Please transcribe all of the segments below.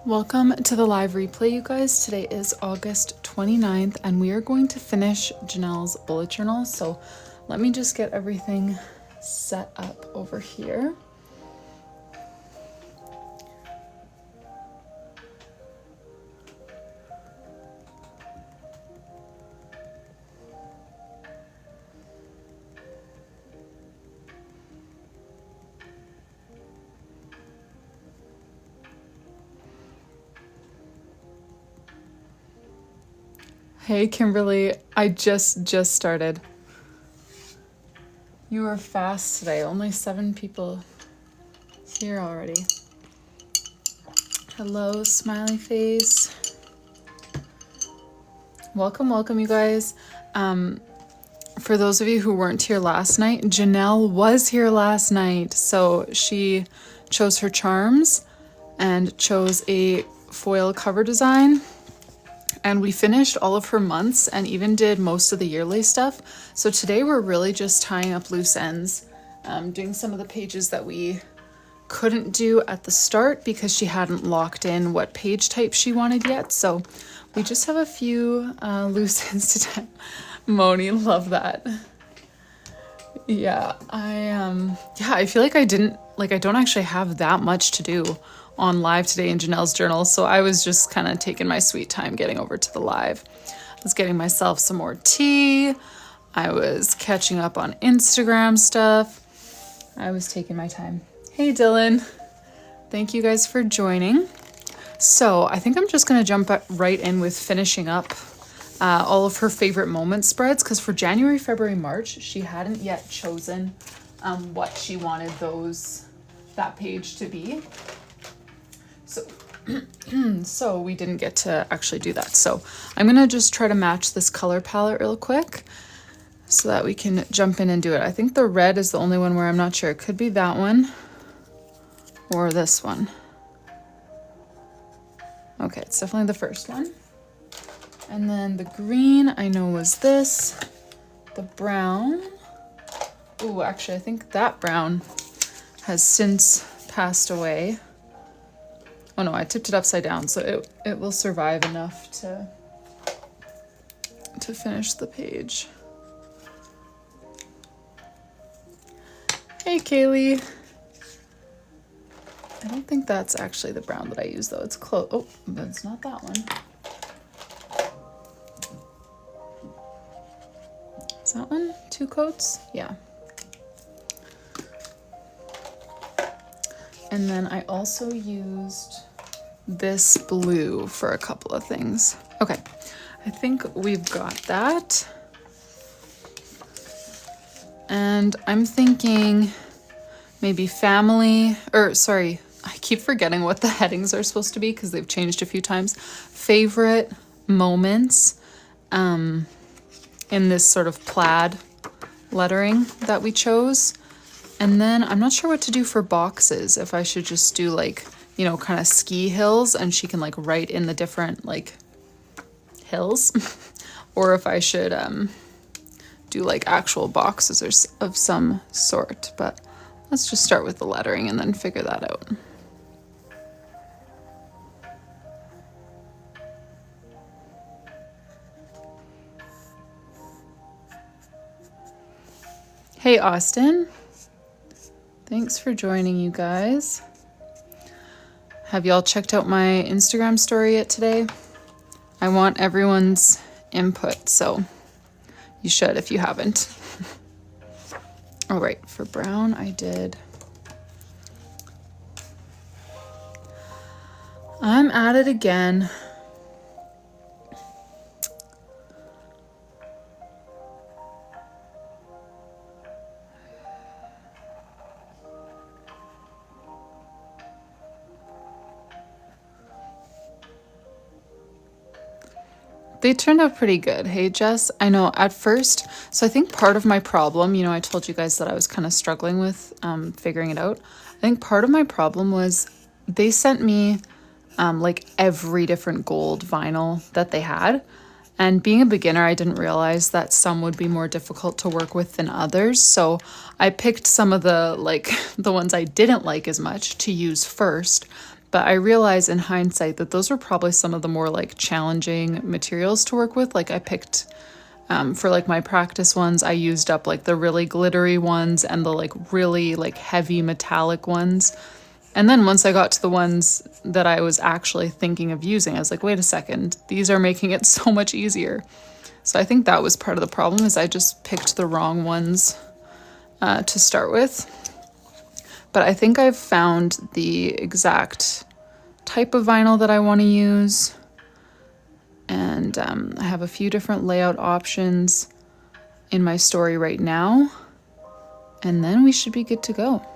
Welcome to the live replay, you guys. Today is August 29th, and we are going to finish Janelle's bullet journal. So let me just get everything set up over here. Hey Kimberly, I just started. You were fast today, only 7 people here already. Hello, smiley face. Welcome you guys. For those of you who weren't here last night, Janelle was here last night. So she chose her charms and chose a foil cover design. And we finished all of her months and even did most of the yearly stuff. So today we're really just tying up loose ends, doing some of the pages that we couldn't do at the start because she hadn't locked in what page type she wanted yet. So we just have a few loose ends to tie. Moni, love that. Yeah, I feel like I don't actually have that much to do on live today in Janelle's journal, so I was just kind of taking my sweet time getting over to the live. I was getting myself some more tea. I was catching up on Instagram stuff. I was taking my time. Hey Dylan, thank you guys for joining. So I think I'm just gonna jump right in with finishing up all of her favorite moment spreads, because for January, February, March, she hadn't yet chosen what she wanted that page to be. So we didn't get to actually do that. So I'm gonna just try to match this color palette real quick so that we can jump in and do it. I think the red is the only one where I'm not sure. It could be that one or this one. Okay, it's definitely the first one. And then the green I know was this. The brown. Ooh, actually I think that brown has since passed away. Oh no, I tipped it upside down, so it will survive enough to finish the page. Hey Kaylee. I don't think that's actually the brown that I use though. It's close. Oh, but it's not that one. Is that one? 2 coats? Yeah. And then I also used this blue for a couple of things. Okay, I think we've got that. And I'm thinking maybe family, or sorry, I keep forgetting what the headings are supposed to be because they've changed a few times. Favorite moments in this sort of plaid lettering that we chose. And then I'm not sure what to do for boxes, if I should just do like, you know, kind of ski hills and she can like write in the different like hills, or if I should do like actual boxes or of some sort. But let's just start with the lettering and then figure that out. Hey Austin. Thanks for joining, you guys. Have y'all checked out my Instagram story yet today? I want everyone's input, so you should if you haven't. All right, for brown, I did. I'm at it again. They turned out pretty good. Hey, Jess, I know at first, so I think part of my problem, you know, I told you guys that I was kind of struggling with figuring it out. I think part of my problem was they sent me like every different gold vinyl that they had. And being a beginner, I didn't realize that some would be more difficult to work with than others. So I picked some of the, like, the ones I didn't like as much to use first. But I realize in hindsight that those were probably some of the more like challenging materials to work with. Like I picked for like my practice ones, I used up like the really glittery ones and the like really like heavy metallic ones. And then once I got to the ones that I was actually thinking of using, I was like, wait a second, these are making it so much easier. So I think that was part of the problem, is I just picked the wrong ones to start with. But I think I've found the exact type of vinyl that I want to use. And I have a few different layout options in my story right now. And then we should be good to go.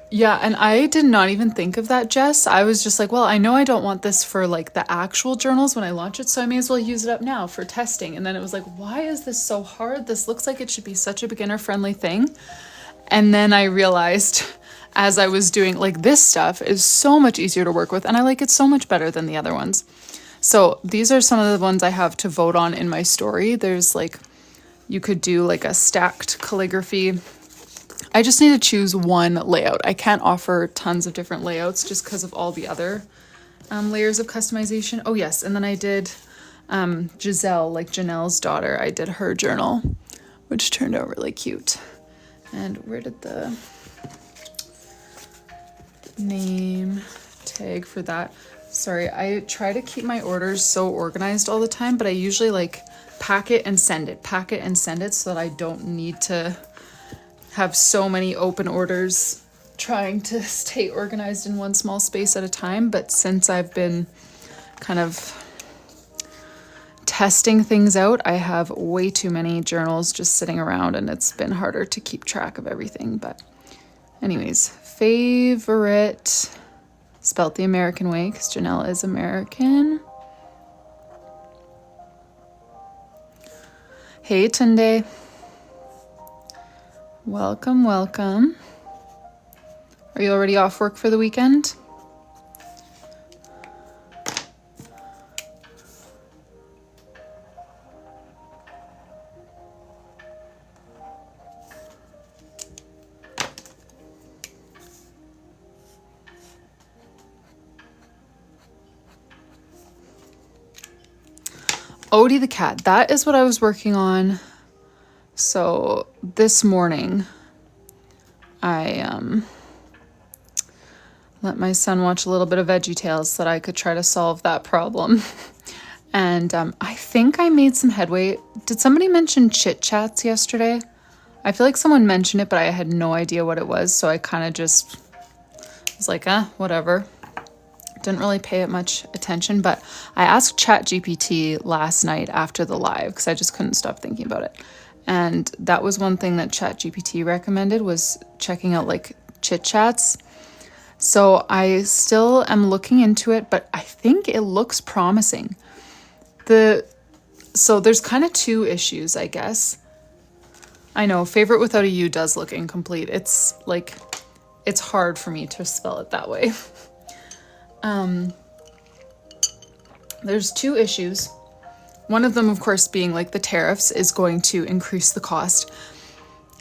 Yeah, and I did not even think of that, Jess. I was just like, well, I know I don't want this for like the actual journals when I launch it, so I may as well use it up now for testing. And then it was like, why is this so hard? This looks like it should be such a beginner-friendly thing. And then I realized as I was doing, like, this stuff is so much easier to work with, and I like it so much better than the other ones. So these are some of the ones I have to vote on in my story. There's like, you could do like a stacked calligraphy. I just need to choose one layout. I can't offer tons of different layouts just because of all the other layers of customization. Oh yes, and then I did Giselle, like Janelle's daughter, I did her journal, which turned out really cute. And where did the name tag for that? Sorry, I try to keep my orders so organized all the time, but I usually like pack it and send it so that I don't need to have so many open orders trying to stay organized in one small space at a time. But since I've been kind of testing things out, I have way too many journals just sitting around, and it's been harder to keep track of everything. But anyways, favorite, spelt the American way because Janelle is American. Hey Tunde. Welcome, welcome. Are you already off work for the weekend? Odie the cat, that is what I was working on. So this morning, I let my son watch a little bit of VeggieTales so that I could try to solve that problem. And I think I made some headway. Did somebody mention Chit Chats yesterday? I feel like someone mentioned it, but I had no idea what it was. So I kind of just was like, whatever. Didn't really pay it much attention, but I asked ChatGPT last night after the live because I just couldn't stop thinking about it. And that was one thing that ChatGPT recommended, was checking out like Chit Chats. So I still am looking into it, but I think it looks promising. So there's kind of two issues, I guess. I know favorite without a U does look incomplete. It's like, it's hard for me to spell it that way. There's two issues. One of them, of course, being like the tariffs is going to increase the cost.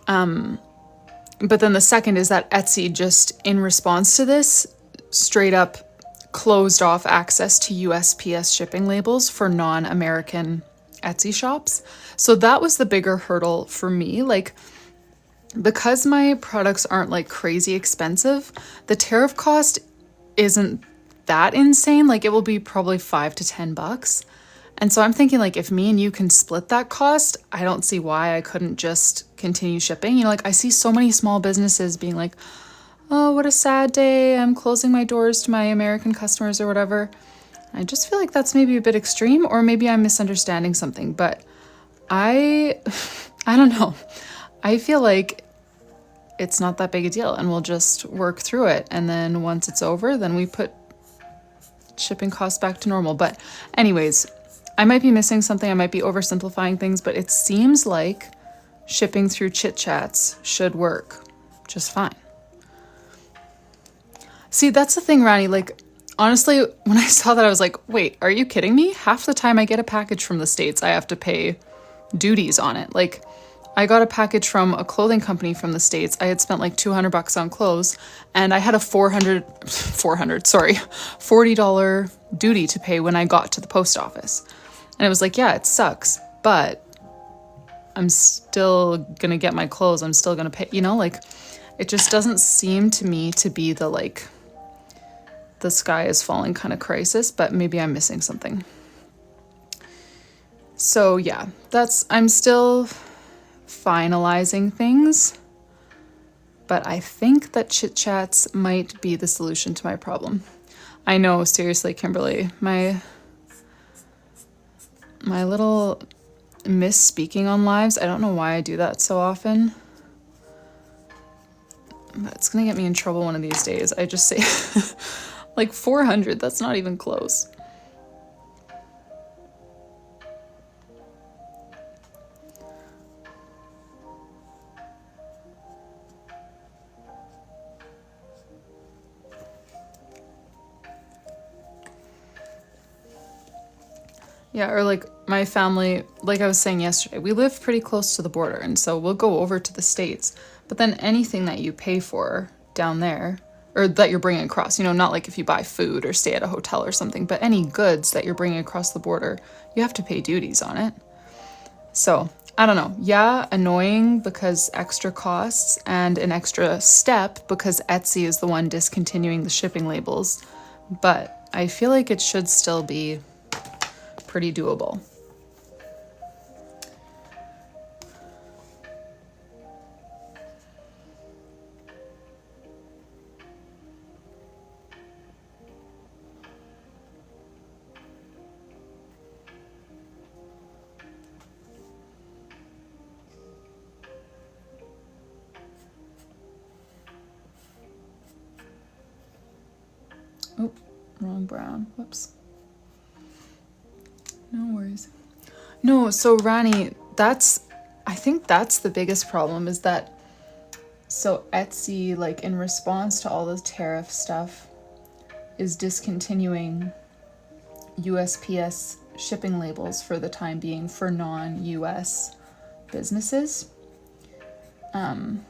But then the second is that Etsy, just in response to this, straight up closed off access to USPS shipping labels for non-American Etsy shops. So that was the bigger hurdle for me. Like, because my products aren't like crazy expensive, the tariff cost isn't that insane. Like, it will be probably $5 to $10. And so I'm thinking, like, if me and you can split that cost, I don't see why I couldn't just continue shipping. You know, like, I see so many small businesses being like, oh, what a sad day, I'm closing my doors to my American customers or whatever. I just feel like that's maybe a bit extreme, or maybe I'm misunderstanding something. But I don't know. I feel like it's not that big a deal, and we'll just work through it. And then once it's over, then we put shipping costs back to normal. But anyways, I might be missing something. I might be oversimplifying things, but it seems like shipping through Chit Chats should work just fine. See, that's the thing, Rani. Like, honestly, when I saw that, I was like, wait, are you kidding me? Half the time I get a package from the States, I have to pay duties on it. Like, I got a package from a clothing company from the States. I had spent like $200 on clothes, and I had a $40 duty to pay when I got to the post office. And it was like, yeah, it sucks, but I'm still gonna get my clothes. I'm still gonna pay, you know, like, it just doesn't seem to me to be the, like, the sky is falling kind of crisis, but maybe I'm missing something. So yeah, I'm still finalizing things, but I think that chit chats might be the solution to my problem. I know, seriously, Kimberly, my little misspeaking on lives, I don't know why I do that so often, but it's gonna get me in trouble one of these days. I just say like 400, that's not even close. Yeah, or like my family, like I was saying yesterday, we live pretty close to the border, and so we'll go over to the States. But then anything that you pay for down there, or that you're bringing across, you know, not like if you buy food or stay at a hotel or something, but any goods that you're bringing across the border, you have to pay duties on it. So I don't know. Yeah, annoying because extra costs, and an extra step because Etsy is the one discontinuing the shipping labels. But I feel like it should still be pretty doable. Oh, wrong brown. Whoops. No worries. No, so Rani, I think that's the biggest problem, is that, so Etsy, like in response to all the tariff stuff, is discontinuing USPS shipping labels for the time being for non-US businesses. And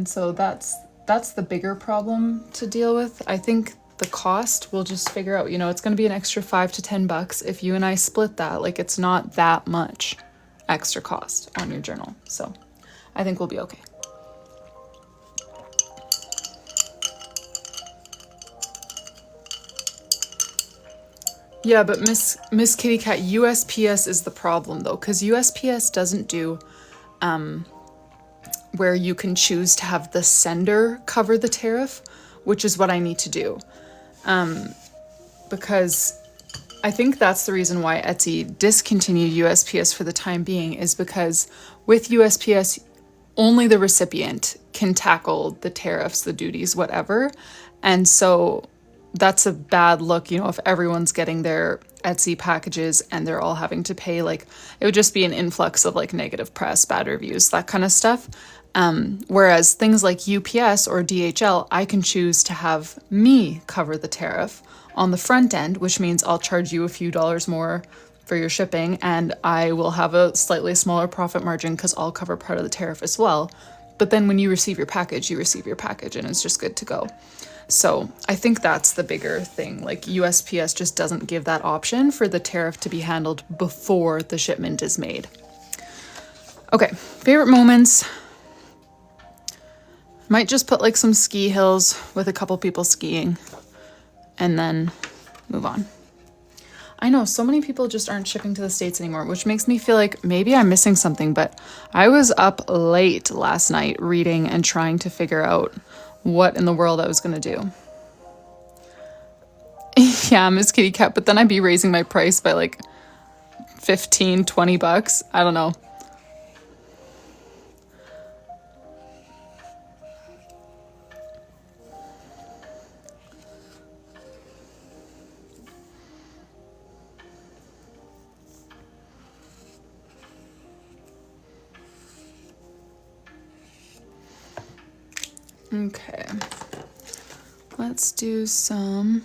so that's the bigger problem to deal with. I think the cost we'll just figure out, you know, it's going to be an extra $5 to $10 if you and I split that. Like, it's not that much extra cost on your journal. So I think we'll be okay. Yeah, but Miss Kitty Cat, USPS is the problem though, because USPS doesn't do where you can choose to have the sender cover the tariff, which is what I need to do. Because I think that's the reason why Etsy discontinued USPS for the time being, is because with USPS, only the recipient can tackle the tariffs, the duties, whatever. And so that's a bad look, you know, if everyone's getting their Etsy packages and they're all having to pay, like, it would just be an influx of like negative press, bad reviews, that kind of stuff. Whereas things like UPS or DHL, I can choose to have me cover the tariff on the front end, which means I'll charge you a few dollars more for your shipping, and I will have a slightly smaller profit margin because I'll cover part of the tariff as well. But then when you receive your package, you receive your package and it's just good to go. So I think that's the bigger thing. Like, USPS just doesn't give that option for the tariff to be handled before the shipment is made. Okay, favorite moments. Might just put like some ski hills with a couple people skiing and then move on. I know so many people just aren't shipping to the States anymore, which makes me feel like maybe I'm missing something, but I was up late last night reading and trying to figure out what in the world I was going to do. Yeah, Miss Kitty Cat, but then I'd be raising my price by like $15-20. I don't know. Okay, let's do some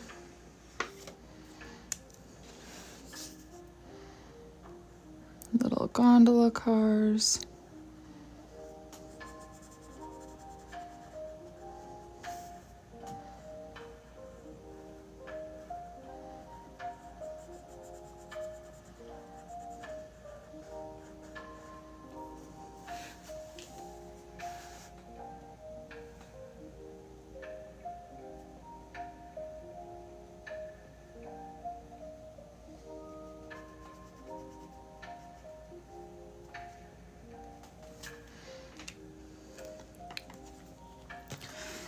little gondola cars.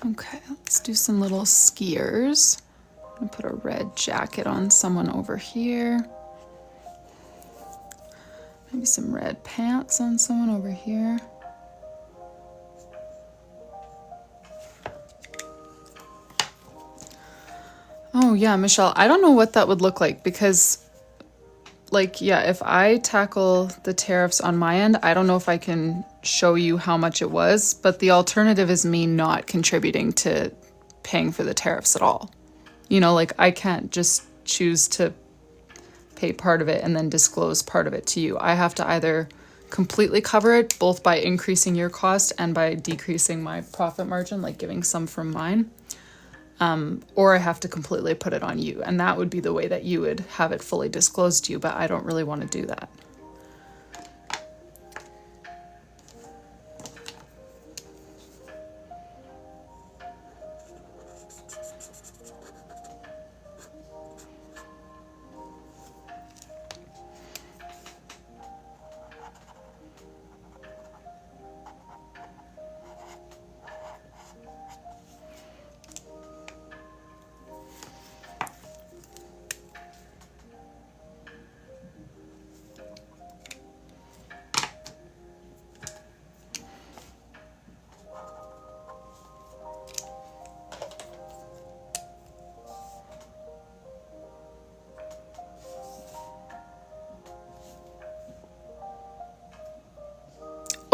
Okay, let's do some little skiers. I'm gonna put a red jacket on someone over here. Maybe some red pants on someone over here. Oh yeah, Michelle, I don't know what that would look like because, like, yeah, if I tackle the tariffs on my end, I don't know if I can show you how much it was, but the alternative is me not contributing to paying for the tariffs at all. You know, like I can't just choose to pay part of it and then disclose part of it to you. I have to either completely cover it, both by increasing your cost and by decreasing my profit margin, like giving some from mine, or I have to completely put it on you. And that would be the way that you would have it fully disclosed to you, but I don't really want to do that.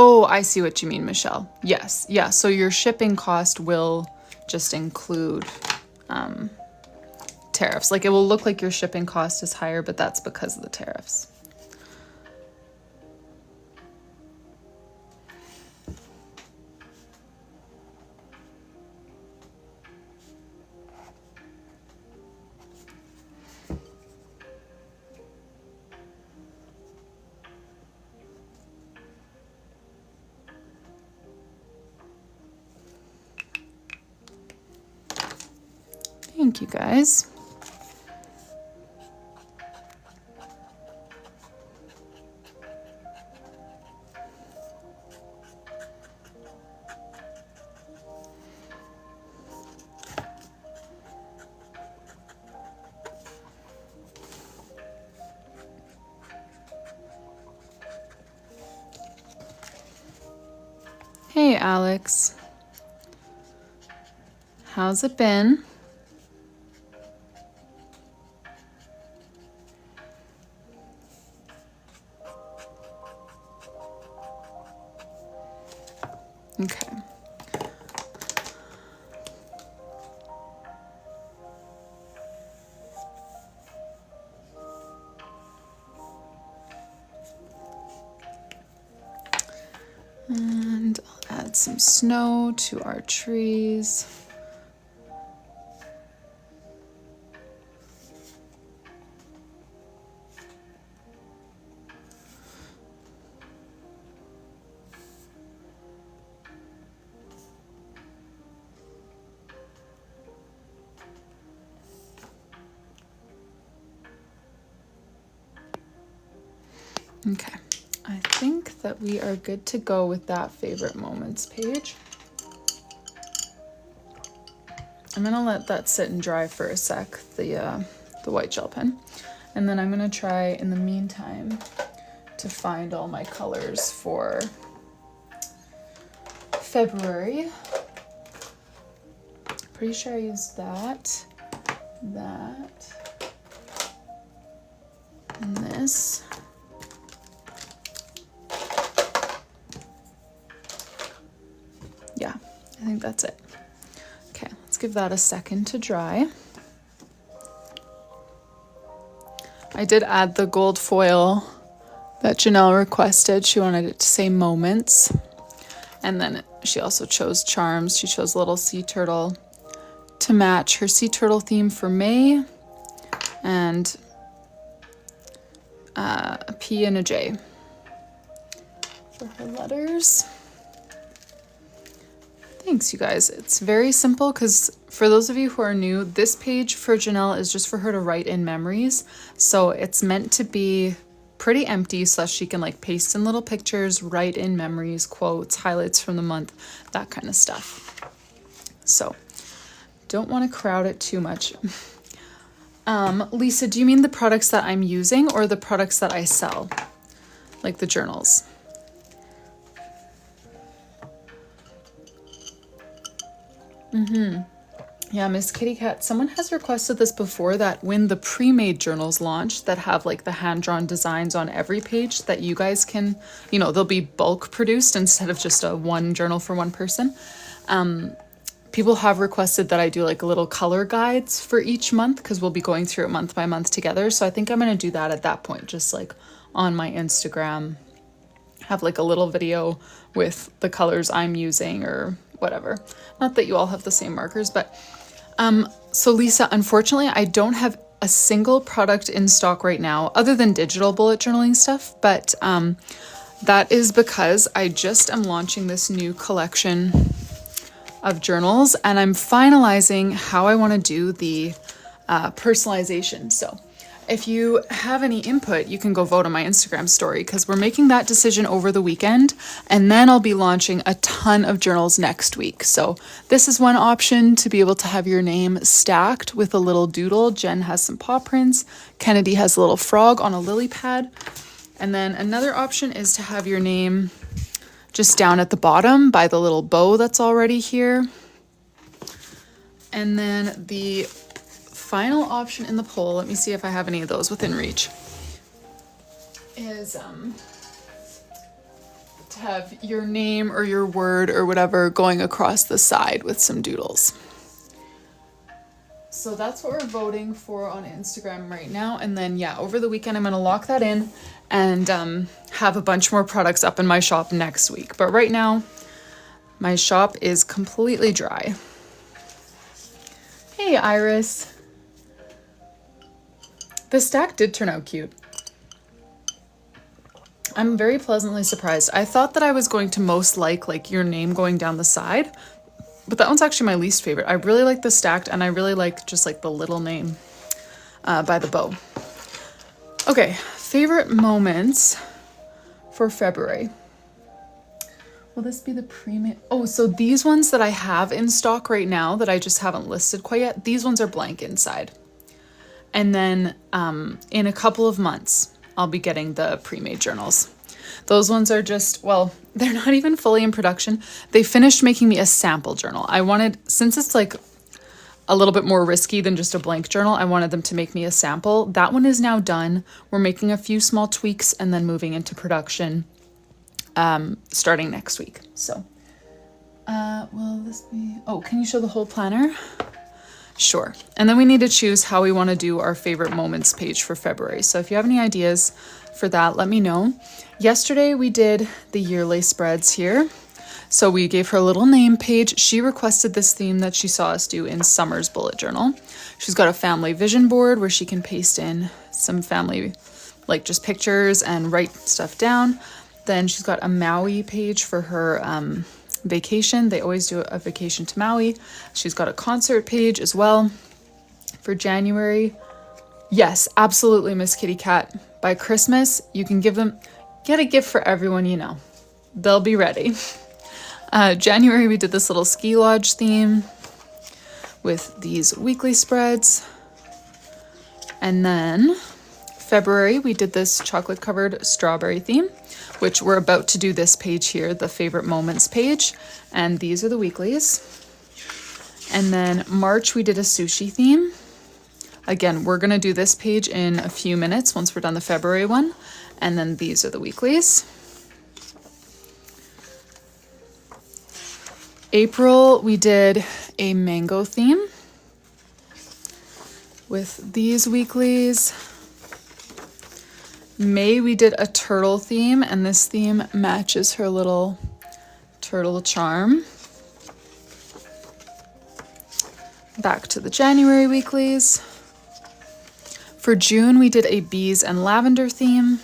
Oh, I see what you mean, Michelle. Yes. Yeah. So your shipping cost will just include tariffs. Like it will look like your shipping cost is higher, but that's because of the tariffs. Thank you, guys. Hey, Alex. How's it been? Okay. And I'll add some snow to our trees. Okay, I think that we are good to go with that favorite moments page. I'm gonna let that sit and dry for a sec, the white gel pen. And then I'm gonna try in the meantime to find all my colors for February. Pretty sure I used that, and this. Yeah, I think that's it. Okay, let's give that a second to dry. I did add the gold foil that Janelle requested. She wanted it to say moments. And then she also chose charms. She chose a little sea turtle to match her sea turtle theme for May, and a P and a J for her letters. Thanks, you guys. It's very simple because for those of you who are new, this page for Janelle is just for her to write in memories. So it's meant to be pretty empty so that she can like paste in little pictures, write in memories, quotes, highlights from the month, that kind of stuff. So don't want to crowd it too much. Lisa, do you mean the products that I'm using or the products that I sell? Like the journals? Yeah, Miss Kitty Cat, someone has requested this before, that when the pre-made journals launch that have like the hand-drawn designs on every page that you guys can, you know, they'll be bulk produced instead of just a one journal for one person. People have requested that I do like a little color guides for each month because we'll be going through it month by month together. So I think I'm going to do that at that point, just like on my Instagram, have like a little video with the colors I'm using or whatever. Not that you all have the same markers, but so Lisa, unfortunately, I don't have a single product in stock right now other than digital bullet journaling stuff, but that is because I just am launching this new collection of journals and I'm finalizing how I want to do the personalization. So if you have any input, you can go vote on my Instagram story because we're making that decision over the weekend, and then I'll be launching a ton of journals next week. So this is one option, to be able to have your name stacked with a little doodle. Jen has some paw prints. Kennedy has a little frog on a lily pad. And then another option is to have your name just down at the bottom by the little bow that's already here. And then the final option in the poll, let me see if I have any of those within reach, is to have your name or your word or whatever going across the side with some doodles. So that's what we're voting for on Instagram right now. And then yeah, over the weekend I'm going to lock that in and have a bunch more products up in my shop next week. But right now my shop is completely dry. Hey Iris. The stack did turn out cute. I'm very pleasantly surprised. I thought that I was going to most like your name going down the side, but that one's actually my least favorite. I really like the stacked, and I really like just like the little name by the bow. Okay, favorite moments for February. Will this be the pre-made? Oh, so these ones that I have in stock right now that I just haven't listed quite yet, these ones are blank inside. And then in a couple of months, I'll be getting the pre-made journals. Those ones are just, well, they're not even fully in production. They finished making me a sample journal. I wanted, since it's like a little bit more risky than just a blank journal, I wanted them to make me a sample. That one is now done. We're making a few small tweaks and then moving into production starting next week. So, will this be, oh, can you show the whole planner? Sure. And then we need to choose how we want to do our favorite moments page for February. So if you have any ideas for that, let me know. Yesterday we did the yearly spreads here. So we gave her a little name page. She requested this theme that she saw us do in Summer's bullet journal. She's got a family vision board where she can paste in some family, like just pictures and write stuff down. Then she's got a Maui page for her vacation. They always do a vacation to Maui. She's got a concert page as well for January. Yes, absolutely, Miss Kitty Cat. By Christmas, you can get a gift for everyone you know. They'll be ready. January, we did this little ski lodge theme with these weekly spreads. And then February, we did this chocolate covered strawberry theme, which we're about to do this page here, the favorite moments page. And these are the weeklies. And then March, we did a sushi theme. Again, we're gonna do this page in a few minutes once we're done the February one. And then these are the weeklies. April, we did a mango theme with these weeklies. May we did a turtle theme, and this theme matches her little turtle charm. Back to the January weeklies. For June, we did a bees and lavender theme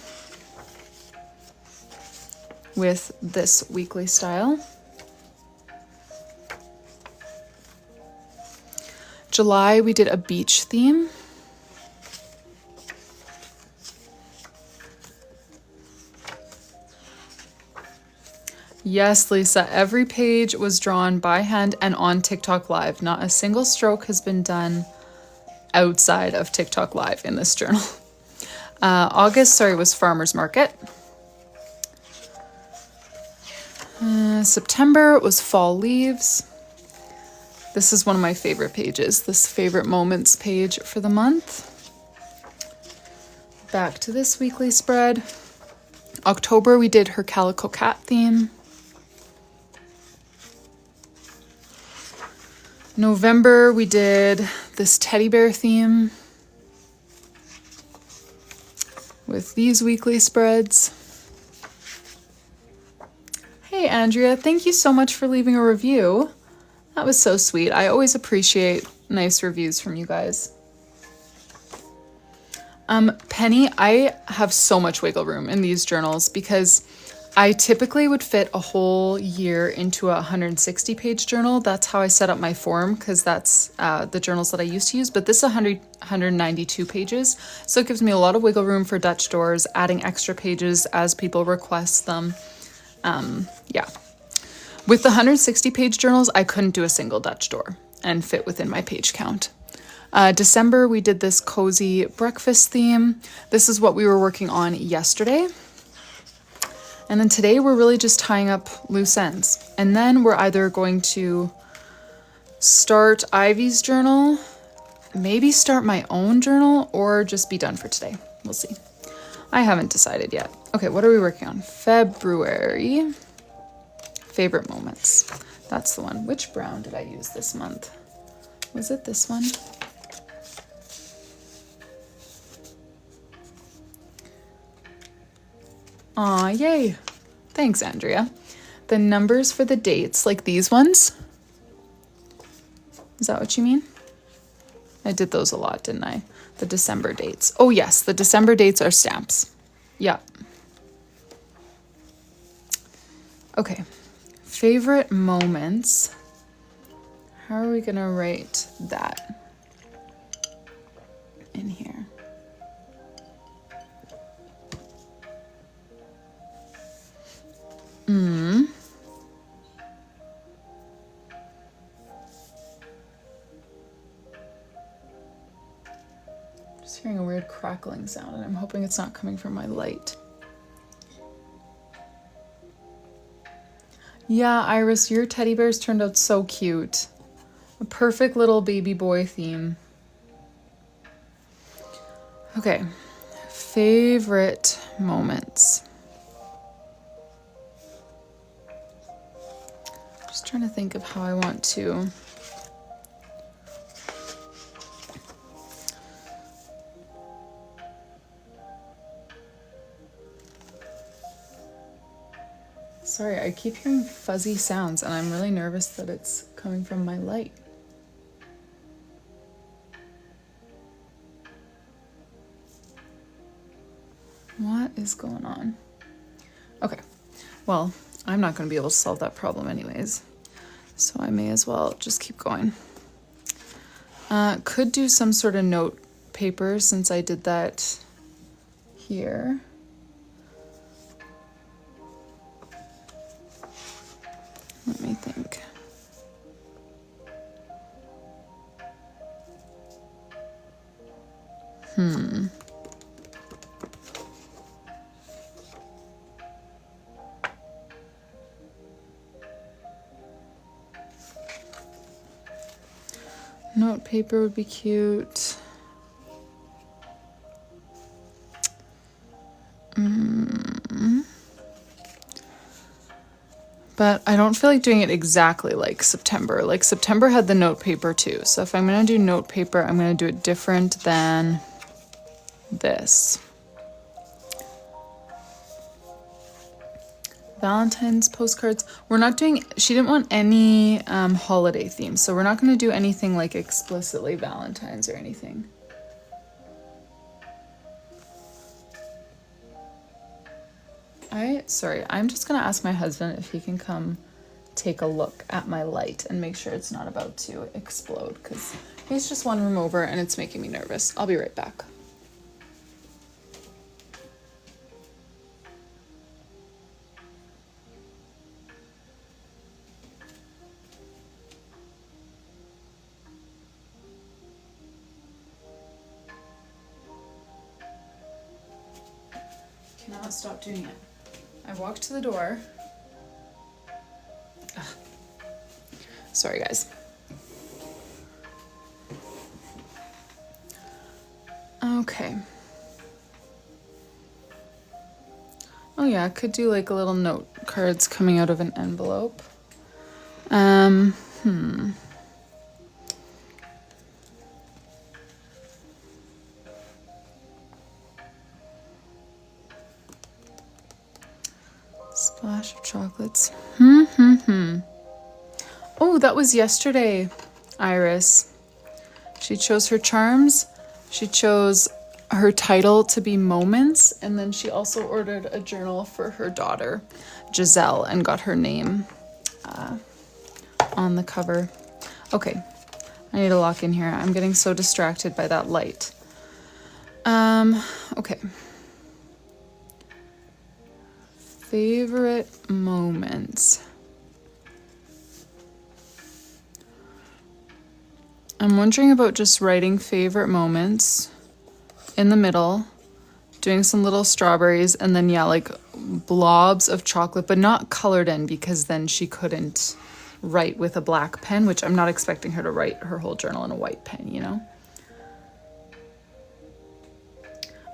with this weekly style. July, we did a beach theme. Yes, Lisa, every page was drawn by hand and on TikTok Live. Not a single stroke has been done outside of TikTok Live in this journal. August, was Farmer's Market. September was Fall Leaves. This is one of my favorite pages, this favorite moments page for the month. Back to this weekly spread. October, we did her Calico Cat theme. November, we did this teddy bear theme with these weekly spreads. Hey, Andrea, thank you so much for leaving a review. That was so sweet. I always appreciate nice reviews from you guys. Penny, I have so much wiggle room in these journals because I typically would fit a whole year into a 160-page journal. That's how I set up my form because that's the journals that I used to use. But this is 192 pages, so it gives me a lot of wiggle room for Dutch doors, adding extra pages as people request them. Yeah. With the 160-page journals, I couldn't do a single Dutch door and fit within my page count. December, we did this cozy breakfast theme. This is what we were working on yesterday. And then today we're really just tying up loose ends. And then we're either going to start Ivy's journal, maybe start my own journal, or just be done for today. We'll see. I haven't decided yet. Okay, what are we working on? February. Favorite moments. That's the one. Which brown did I use this month? Was it this one? Aw, yay. Thanks, Andrea. The numbers for the dates, like these ones. Is that what you mean? I did those a lot, didn't I? The December dates. Oh yes, the December dates are stamps. Yeah. Okay. Favorite moments. How are we gonna write that in here? Just hearing a weird crackling sound, and I'm hoping it's not coming from my light. Yeah, Iris, your teddy bears turned out so cute. A perfect little baby boy theme. Okay, favorite moments. Just trying to think of how I want to. Sorry, I keep hearing fuzzy sounds and I'm really nervous that it's coming from my light. What is going on? Okay, well, I'm not going to be able to solve that problem anyways, so I may as well just keep going. Could do some sort of note paper since I did that here. Let me think. Note paper would be cute. But I don't feel like doing it exactly like September. Like September had the note paper too. So if I'm going to do note paper, I'm going to do it different than this. Valentine's postcards. We're not doing, she didn't want any holiday themes, so we're not going to do anything like explicitly Valentine's or anything. Sorry, I'm just going to ask my husband if he can come take a look at my light and make sure it's not about to explode, because he's just one room over and it's making me nervous. I'll be right back. Cannot stop doing it. I walked to the door. Ugh. Sorry, guys. Okay. Oh yeah, I could do like a little note cards coming out of an envelope. Splash of chocolates. Oh, that was yesterday, Iris. She chose her charms. She chose her title to be Moments, and then she also ordered a journal for her daughter, Giselle, and got her name on the cover. Okay, I need to lock in here. I'm getting so distracted by that light. Okay. Favorite moments. I'm wondering about just writing favorite moments in the middle, doing some little strawberries, and then, yeah, like blobs of chocolate, but not colored in, because then she couldn't write with a black pen, which I'm not expecting her to write her whole journal in a white pen, you know?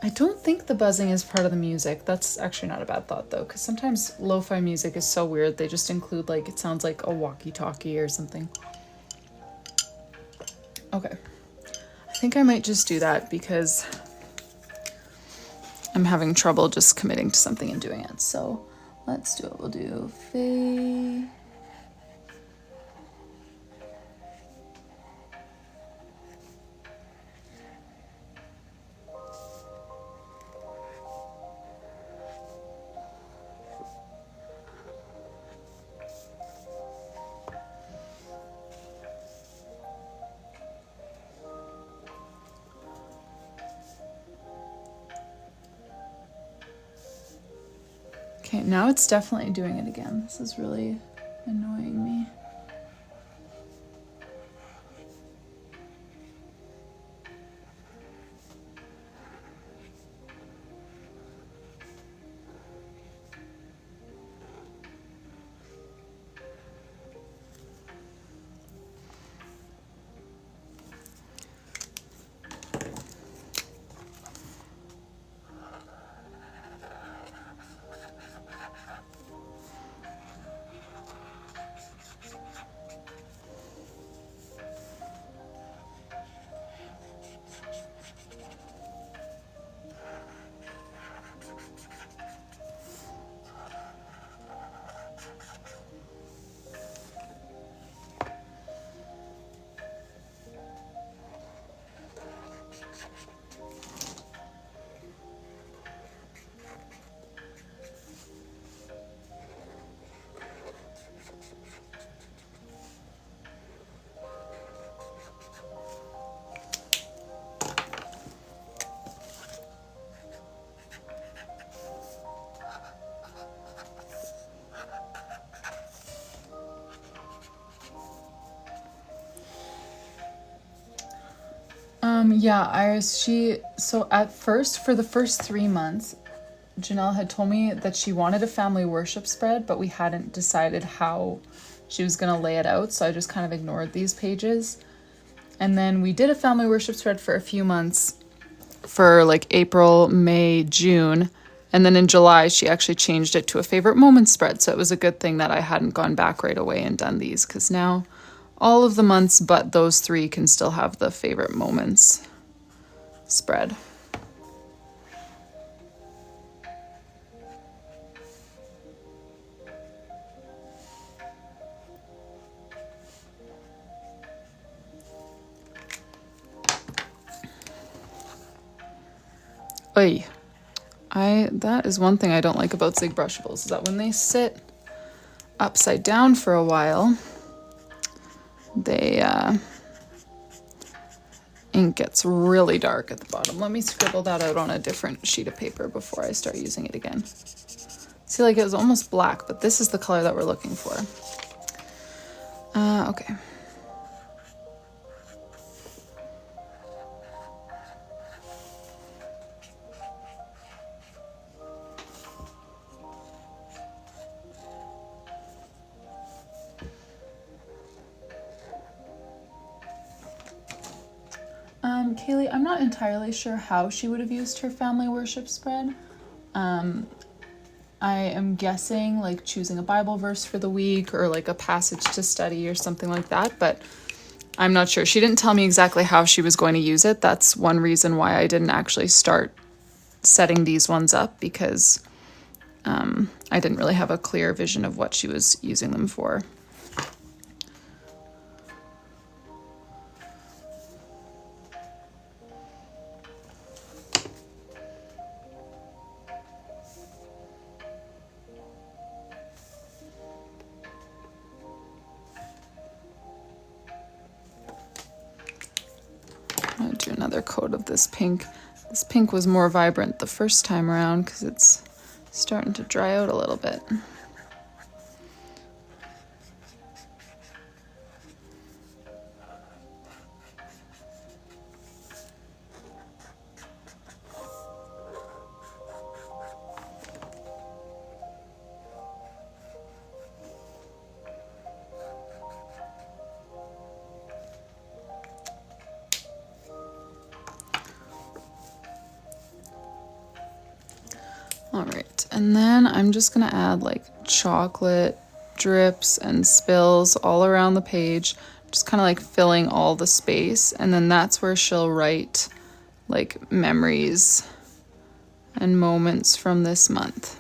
I don't think the buzzing is part of the music. That's actually not a bad thought, though, because sometimes lo-fi music is so weird. They just include, like, it sounds like a walkie-talkie or something. Okay. I think I might just do that because I'm having trouble just committing to something and doing it. So let's do it. We'll do Faye. Okay, now it's definitely doing it again. This is really annoying me. Yeah, Iris, so at first, for the first 3 months, Janelle had told me that she wanted a family worship spread, but we hadn't decided how she was going to lay it out, so I just kind of ignored these pages. And then we did a family worship spread for a few months, for like April, May, June, and then in July, she actually changed it to a favorite moments spread, so it was a good thing that I hadn't gone back right away and done these, because now all of the months but those 3 can still have the favorite moments spread. Oy. That is one thing I don't like about Zig Brushables, is that when they sit upside down for a while, they ink gets really dark at the bottom. Let me scribble that out on a different sheet of paper before I start using it again. See, like it was almost black, but this is the color that we're looking for. Okay. Kaylee, I'm not entirely sure how she would have used her family worship spread. I am guessing like choosing a Bible verse for the week or like a passage to study or something like that, but I'm not sure. She didn't tell me exactly how she was going to use it. That's one reason why I didn't actually start setting these ones up, because I didn't really have a clear vision of what she was using them for. I'm gonna do another coat of this pink. This pink was more vibrant the first time around because it's starting to dry out a little bit. All right, and then I'm just gonna add like chocolate drips and spills all around the page, just kind of like filling all the space, and then that's where she'll write like memories and moments from this month.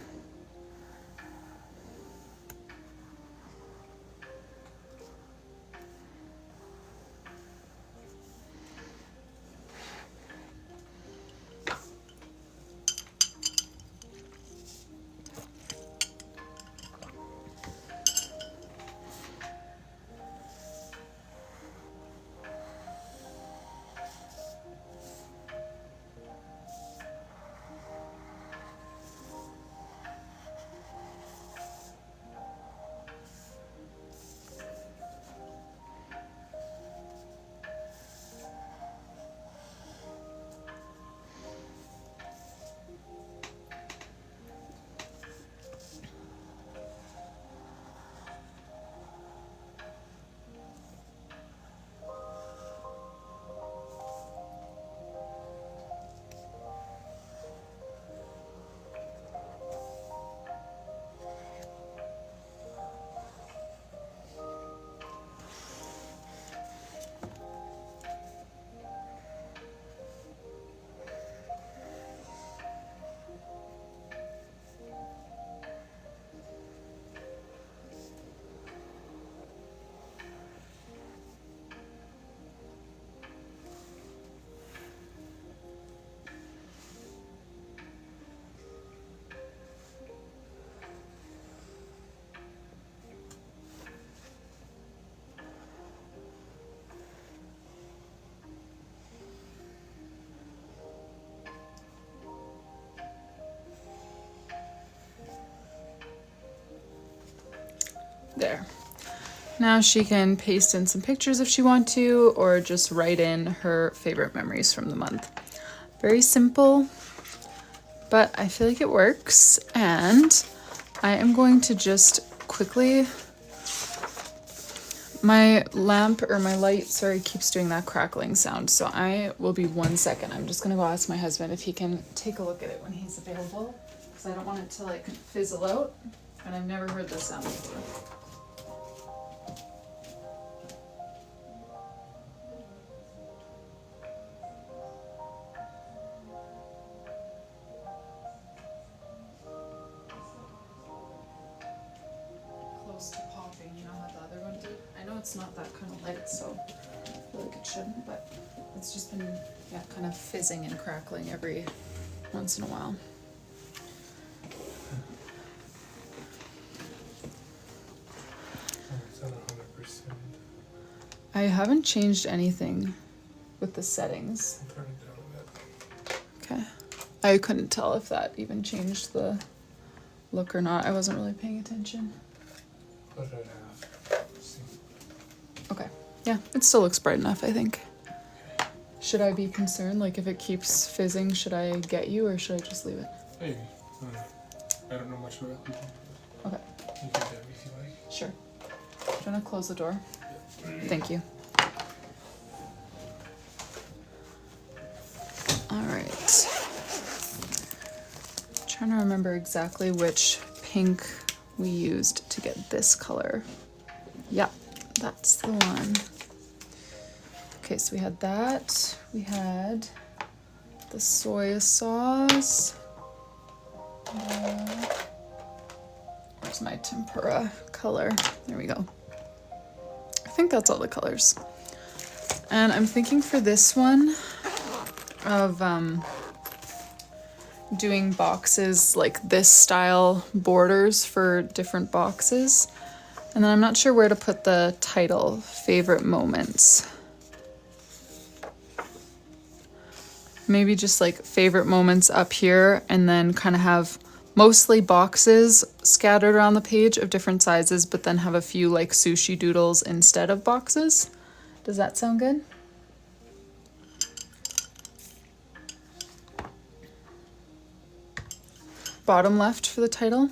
There. Now she can paste in some pictures if she wants to, or just write in her favorite memories from the month. Very simple, but I feel like it works. And I am going to just quickly, my lamp or my light, sorry, keeps doing that crackling sound. So I will be 1 second. I'm just gonna go ask my husband if he can take a look at it when he's available, because I don't want it to like fizzle out, and I've never heard this sound before. To popping, you know how the other one did? I know it's not that kind of light, so I feel like it shouldn't, but it's just been, yeah, kind of fizzing and crackling every once in a while. It's not 100%. I haven't changed anything with the settings. I'll turn it down a bit. Okay. I couldn't tell if that even changed the look or not. I wasn't really paying attention. Put it at half. See. Okay. Yeah, it still looks bright enough, I think. Should I be concerned? Like, if it keeps fizzing, should I get you or should I just leave it? Maybe. I don't know much about people. Okay. You can get me if you like. Sure. Do you want to close the door? Thank you. All right. Trying to remember exactly which pink we used to get this color. Yeah, that's the one. Okay, so we had that. We had the soy sauce. Where's my tempura color? There we go. I think that's all the colors. And I'm thinking for this one of doing boxes like this style borders for different boxes. And then I'm not sure where to put the title, favorite moments. Maybe just like favorite moments up here and then kind of have mostly boxes scattered around the page of different sizes, but then have a few like sushi doodles instead of boxes. Does that sound good? Bottom left for the title.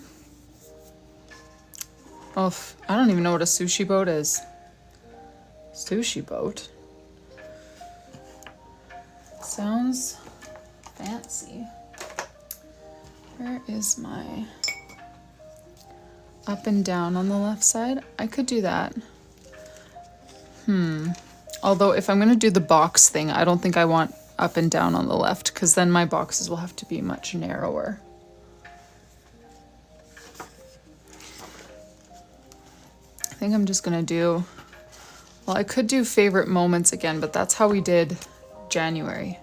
Oh, I don't even know what a sushi boat is. Sushi boat? Sounds fancy. Where is my up and down on the left side? I could do that. Although if I'm gonna do the box thing, I don't think I want up and down on the left because then my boxes will have to be much narrower. I think I'm just gonna do, well, I could do favorite moments again, but that's how we did January.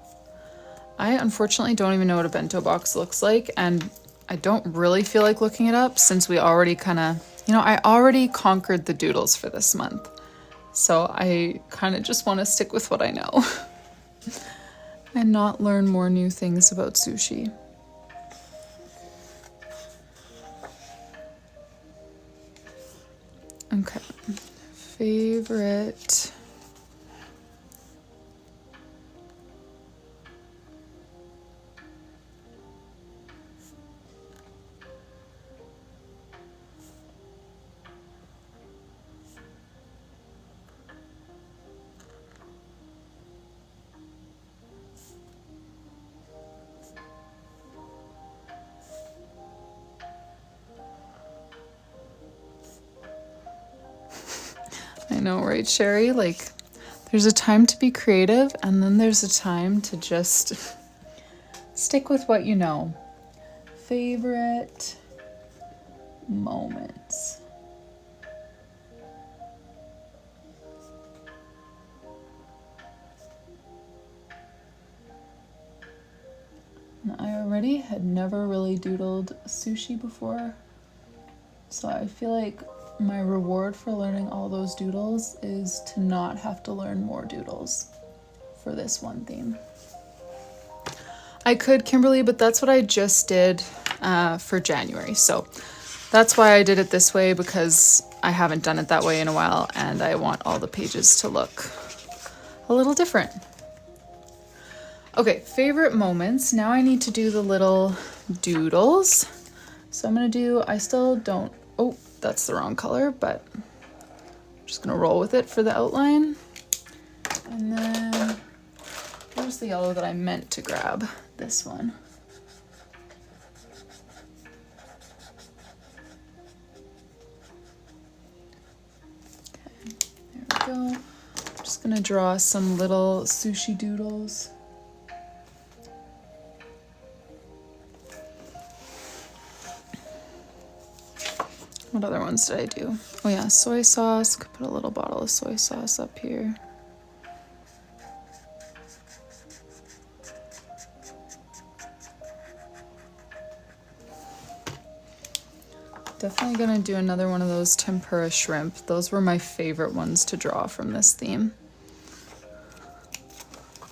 I unfortunately don't even know what a bento box looks like, and I don't really feel like looking it up since we already kind of, I already conquered the doodles for this month. So I kind of just want to stick with what I know and not learn more new things about sushi. Okay, favorite. I know, right, Sherry? Like, there's a time to be creative, and then there's a time to just stick with what you know. Favorite moments. I already had never really doodled sushi before, so I feel like my reward for learning all those doodles is to not have to learn more doodles for this one theme. I could, Kimberly, but that's what I just did for January. So that's why I did it this way, because I haven't done it that way in a while and I want all the pages to look a little different. Okay, favorite moments. Now I need to do the little doodles. So I'm gonna do, I still don't, oh, that's the wrong color, but I'm just gonna roll with it for the outline. And then where's the yellow that I meant to grab? This one. Okay, there we go. I'm just gonna draw some little sushi doodles. What other ones did I do? Oh yeah, soy sauce. Could put a little bottle of soy sauce up here. Definitely gonna do another one of those tempura shrimp. Those were my favorite ones to draw from this theme.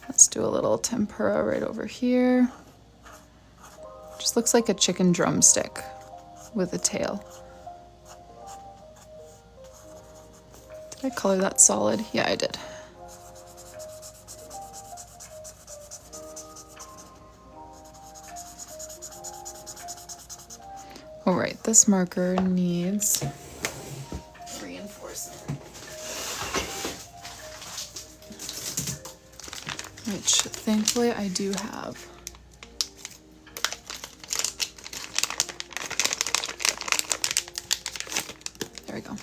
Let's do a little tempura right over here. Just looks like a chicken drumstick with a tail. Did I color that solid? Yeah, I did. All right, this marker needs reinforcement, which thankfully I do have. There we go.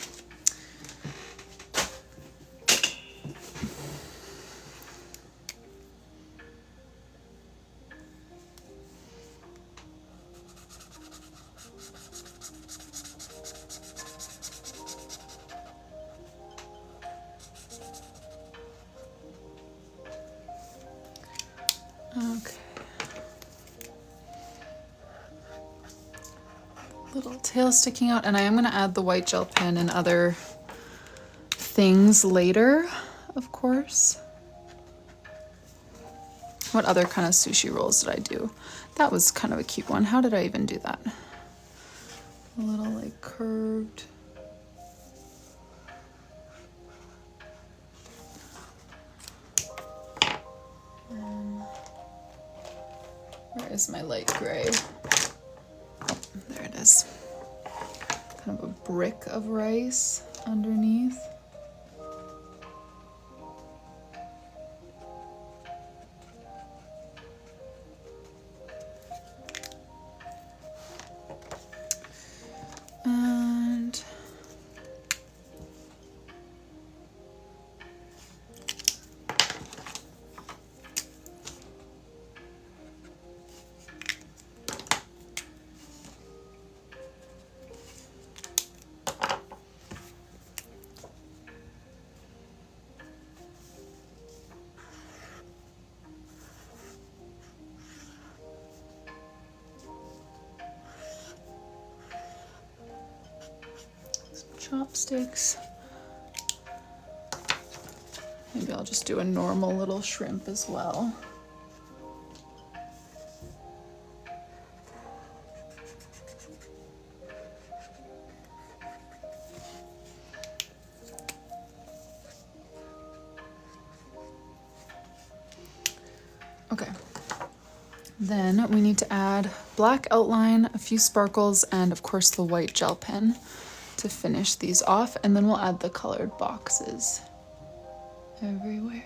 Okay. Little tail sticking out, and I am going to add the white gel pen and other things later, of course. What other kind of sushi rolls did I do? That was kind of a cute one. How did I even do that? A little like curved. Where is my light gray? Oh, there it is. Kind of a brick of rice underneath. And chopsticks. Maybe I'll just do a normal little shrimp as well. Okay. Then we need to add black outline, a few sparkles, and of course the white gel pen to finish these off, and then we'll add the colored boxes everywhere.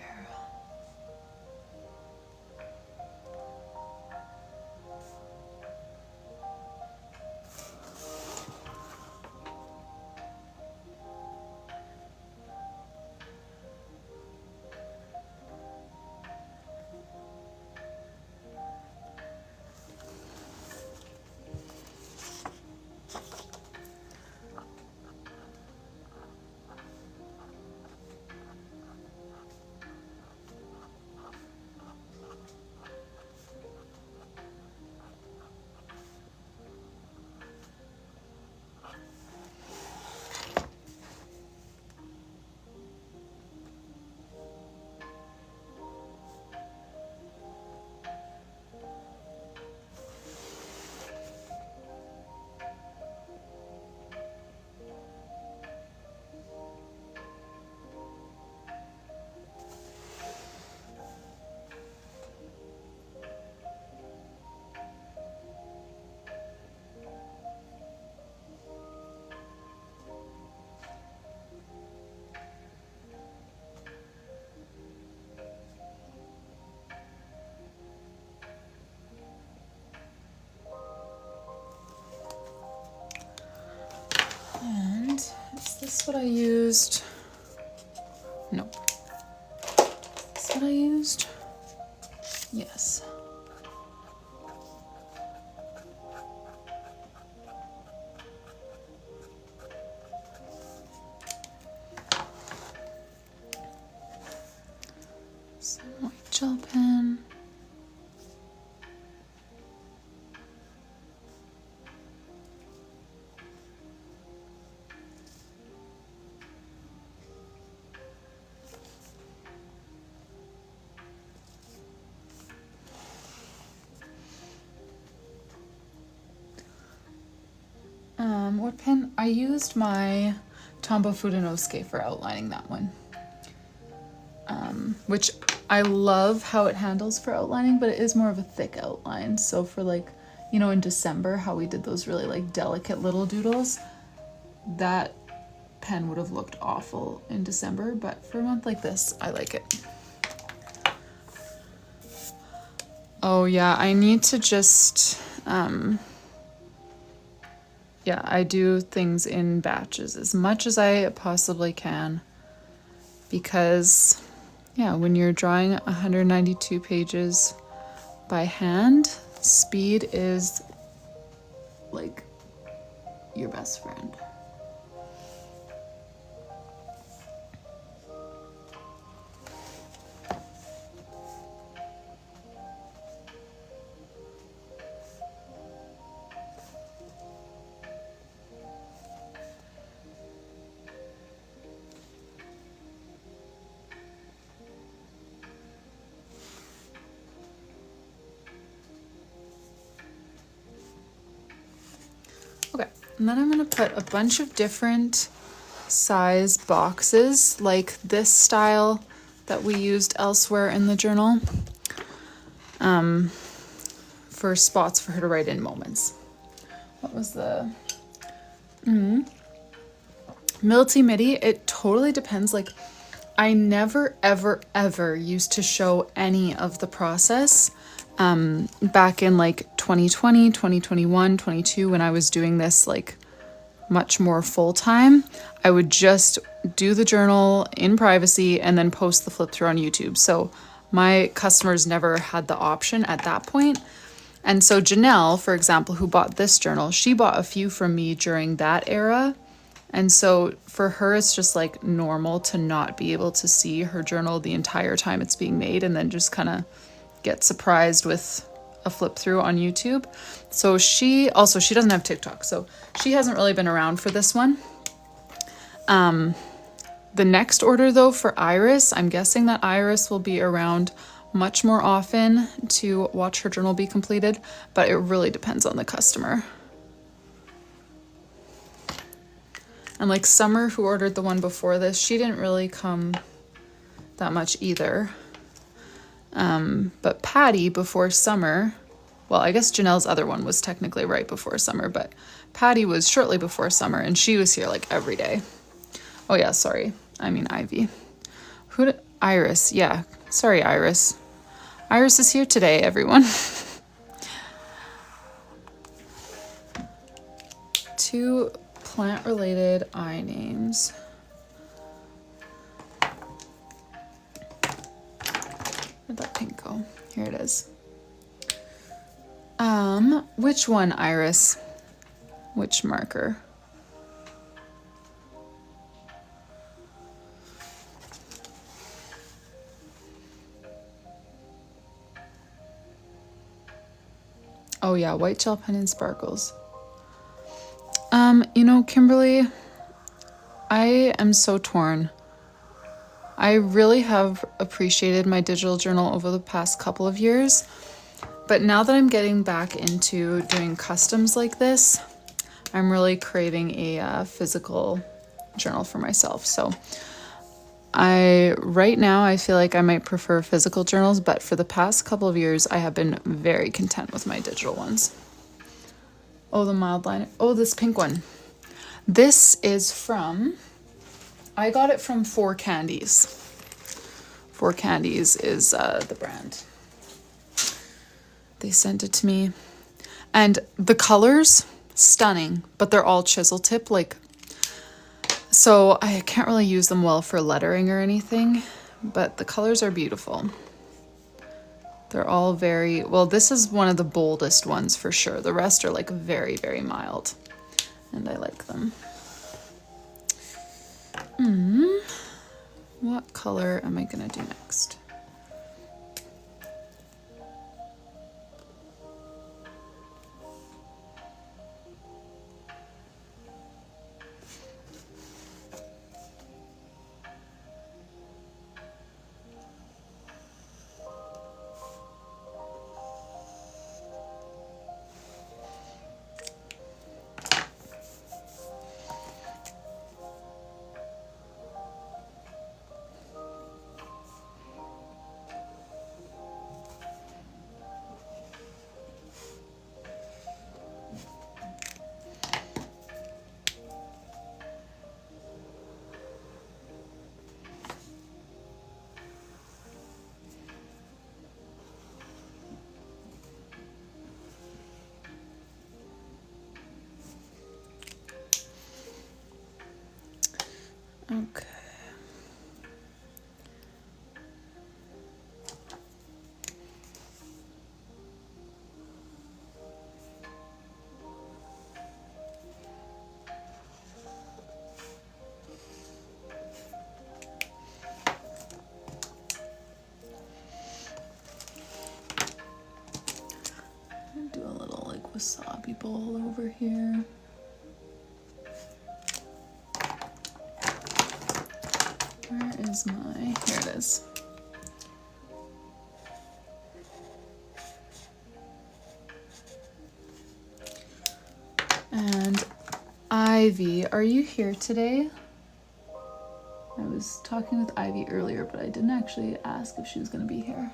And is this what I used? Nope. Is this what I used? Yes. Some white gel pen. what pen? I used my Tombow Fudenosuke for outlining that one. Which I love how it handles for outlining, but it is more of a thick outline. So for like, you know, in December, how we did those really like delicate little doodles, that pen would have looked awful in December, but for a month like this, I like it. Oh yeah, I need to just, yeah, I do things in batches as much as I possibly can because, yeah, when you're drawing 192 pages by hand, speed is like your best friend. Okay, and then I'm gonna put a bunch of different size boxes like this style that we used elsewhere in the journal for spots for her to write in moments. What was the Milty Mitty? It totally depends. Like I never ever used to show any of the process back in like 2020, 2021, 22 when I was doing this like much more full time. I would just do the journal in privacy and then post the flip through on YouTube. So my customers never had the option at that point. And so Janelle, for example, who bought this journal, she bought a few from me during that era. And so for her, it's just like normal to not be able to see her journal the entire time it's being made and then just kind of get surprised with a flip through on YouTube. So she doesn't have TikTok, so she hasn't really been around for this one. The next order though for Iris, I'm guessing that Iris will be around much more often to watch her journal be completed, but it really depends on the customer. And like Summer, who ordered the one before this, she didn't really come that much either. But Patty before Summer, well, I guess Janelle's other one was technically right before Summer, but Patty was shortly before Summer and she was here like every day. Oh yeah, sorry. I mean Ivy. Iris, yeah. Sorry, Iris. Iris is here today, everyone. 2 plant-related eye names. Where'd that pink go? Here it is. Which one, Iris? Which marker? Oh yeah, white gel pen and sparkles. You know, Kimberly, I am so torn. I really have appreciated my digital journal over the past couple of years, but now that I'm getting back into doing customs like this, I'm really craving a physical journal for myself. So right now I feel like I might prefer physical journals, but for the past couple of years, I have been very content with my digital ones. Oh, the mild liner. Oh, this pink one. This is from, I got it from Four Candies. Four Candies is the brand. They sent it to me. And the colors, stunning, but they're all chisel tip. Like, so I can't really use them well for lettering or anything, but the colors are beautiful. They're all very, well, this is one of the boldest ones for sure. The rest are like very, very mild, and I like them. What color am I gonna do next? Okay. Do a little like wasabi bowl over here. Where is my, here it is. And Ivy, are you here today? I was talking with Ivy earlier, but I didn't actually ask if she was going to be here.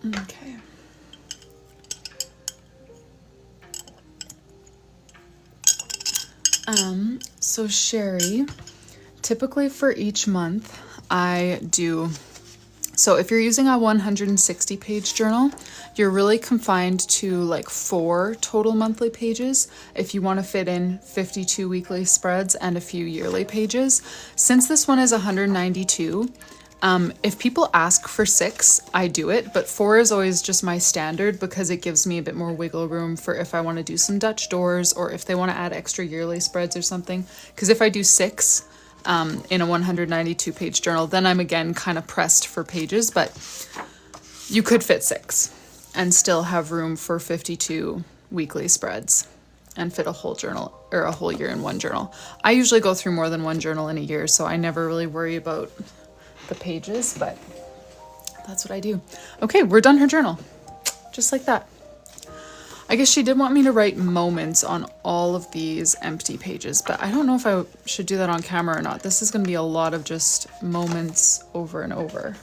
Okay. So Sherry, typically for each month I do, so if you're using a 160 page journal, you're really confined to like 4 total monthly pages if you want to fit in 52 weekly spreads and a few yearly pages. Since this one is 192, if people ask for 6, I do it, but 4 is always just my standard because it gives me a bit more wiggle room for if I want to do some Dutch doors or if they want to add extra yearly spreads or something. Because if I do 6 in a 192 page journal, then I'm again kind of pressed for pages, but you could fit 6 and still have room for 52 weekly spreads and fit a whole journal or a whole year in one journal. I usually go through more than one journal in a year, so I never really worry about the pages, but that's what I do. Okay, we're done her journal. Just like that. I guess she did want me to write moments on all of these empty pages, but I don't know if I should do that on camera or not. This is going to be a lot of just moments over and over.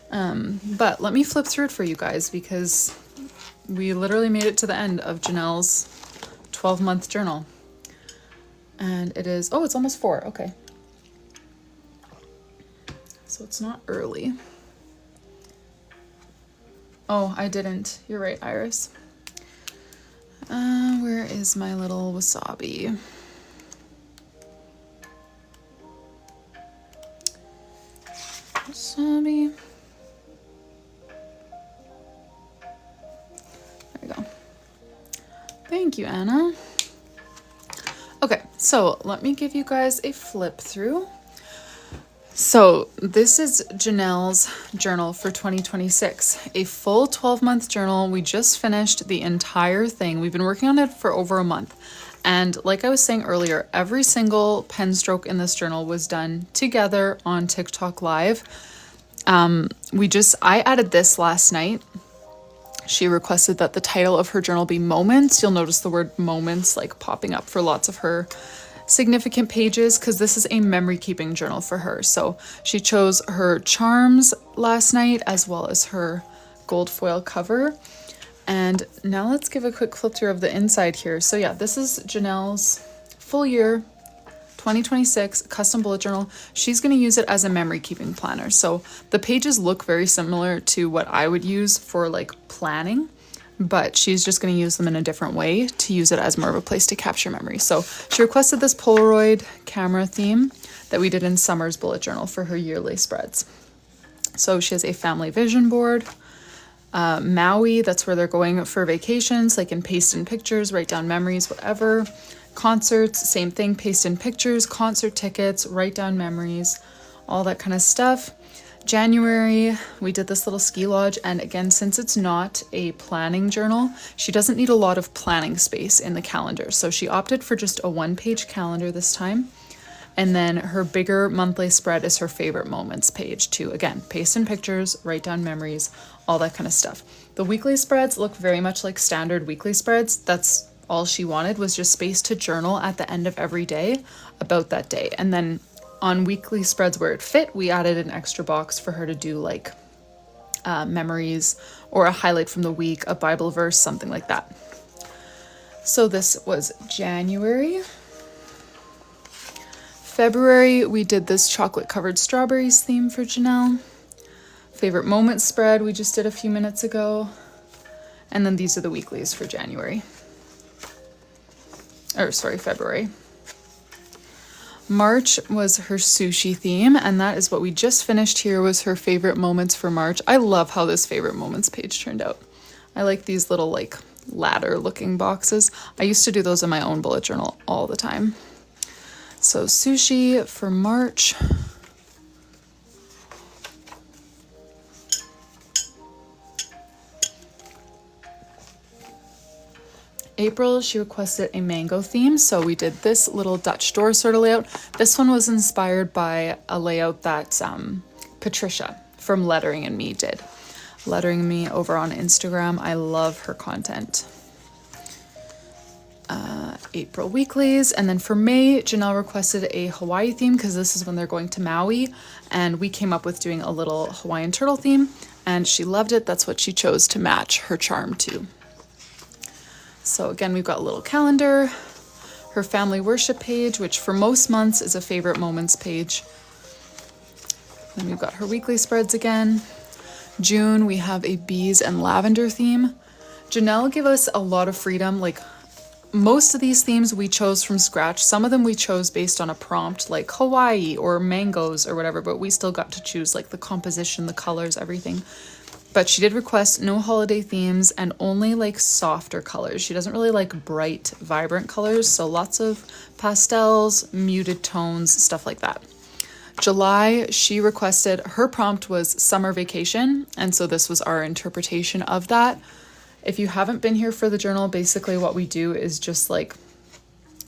But let me flip through it for you guys because we literally made it to the end of Janelle's 12-month journal. And it is, oh, it's almost 4. Okay. So it's not early. Oh, I didn't. You're right, Iris. Where is my little wasabi? Wasabi. There we go. Thank you, Anna. Okay, so let me give you guys a flip through. So this is Janelle's journal for 2026, a full 12-month journal. We just finished the entire thing. We've been working on it for over a month. And like I was saying earlier, every single pen stroke in this journal was done together on TikTok Live. I added this last night. She requested that the title of her journal be Moments. You'll notice the word moments like popping up for lots of her significant pages because this is a memory keeping journal for her. So she chose her charms last night as well as her gold foil cover. And now let's give a quick flip through of the inside here. So yeah, this is Janelle's full year 2026 custom bullet journal. She's going to use it as a memory keeping planner. So the pages look very similar to what I would use for like planning, but she's just going to use them in a different way to use it as more of a place to capture memory. So she requested this Polaroid camera theme that we did in Summer's bullet journal for her yearly spreads. So she has a family vision board, Maui, that's where they're going for vacations, like in paste in pictures, write down memories, whatever. Concerts, same thing, paste in pictures, concert tickets, write down memories, all that kind of stuff. January, we did this little ski lodge, and again, since it's not a planning journal, she doesn't need a lot of planning space in the calendar. So she opted for just a 1-page calendar this time. And then her bigger monthly spread is her favorite moments page to, again, paste in pictures, write down memories, all that kind of stuff. The weekly spreads look very much like standard weekly spreads. That's all she wanted was just space to journal at the end of every day about that day. And then on weekly spreads where it fit, we added an extra box for her to do like memories or a highlight from the week, a Bible verse, something like that. So this was January. February, we did this chocolate covered strawberries theme for Janelle. Favorite moment spread we just did a few minutes ago. And then these are the weeklies for January. Or sorry, February. March was her sushi theme, and that is what we just finished here was her favorite moments for March. I love how this favorite moments page turned out. I like these little like ladder looking boxes. I used to do those in my own bullet journal all the time. So sushi for March. April, she requested a mango theme, so we did this little Dutch door sort of layout. This one was inspired by a layout that Patricia from Lettering and Me did. Lettering and Me over on Instagram. I love her content. April weeklies, and then for May, Janelle requested a Hawaii theme because this is when they're going to Maui, and we came up with doing a little Hawaiian turtle theme, and she loved it. That's what she chose to match her charm to. So again, we've got a little calendar, her family worship page, which for most months is a favorite moments page. Then we've got her weekly spreads again. June, we have a bees and lavender theme. Janelle gave us a lot of freedom. Like most of these themes we chose from scratch. Some of them we chose based on a prompt like Hawaii or mangoes or whatever, but we still got to choose like the composition, the colors, everything. But she did request no holiday themes and only like softer colors. She doesn't really like bright, vibrant colors. So lots of pastels, muted tones, stuff like that. July, she requested, her prompt was summer vacation. And so this was our interpretation of that. If you haven't been here for the journal, basically what we do is just like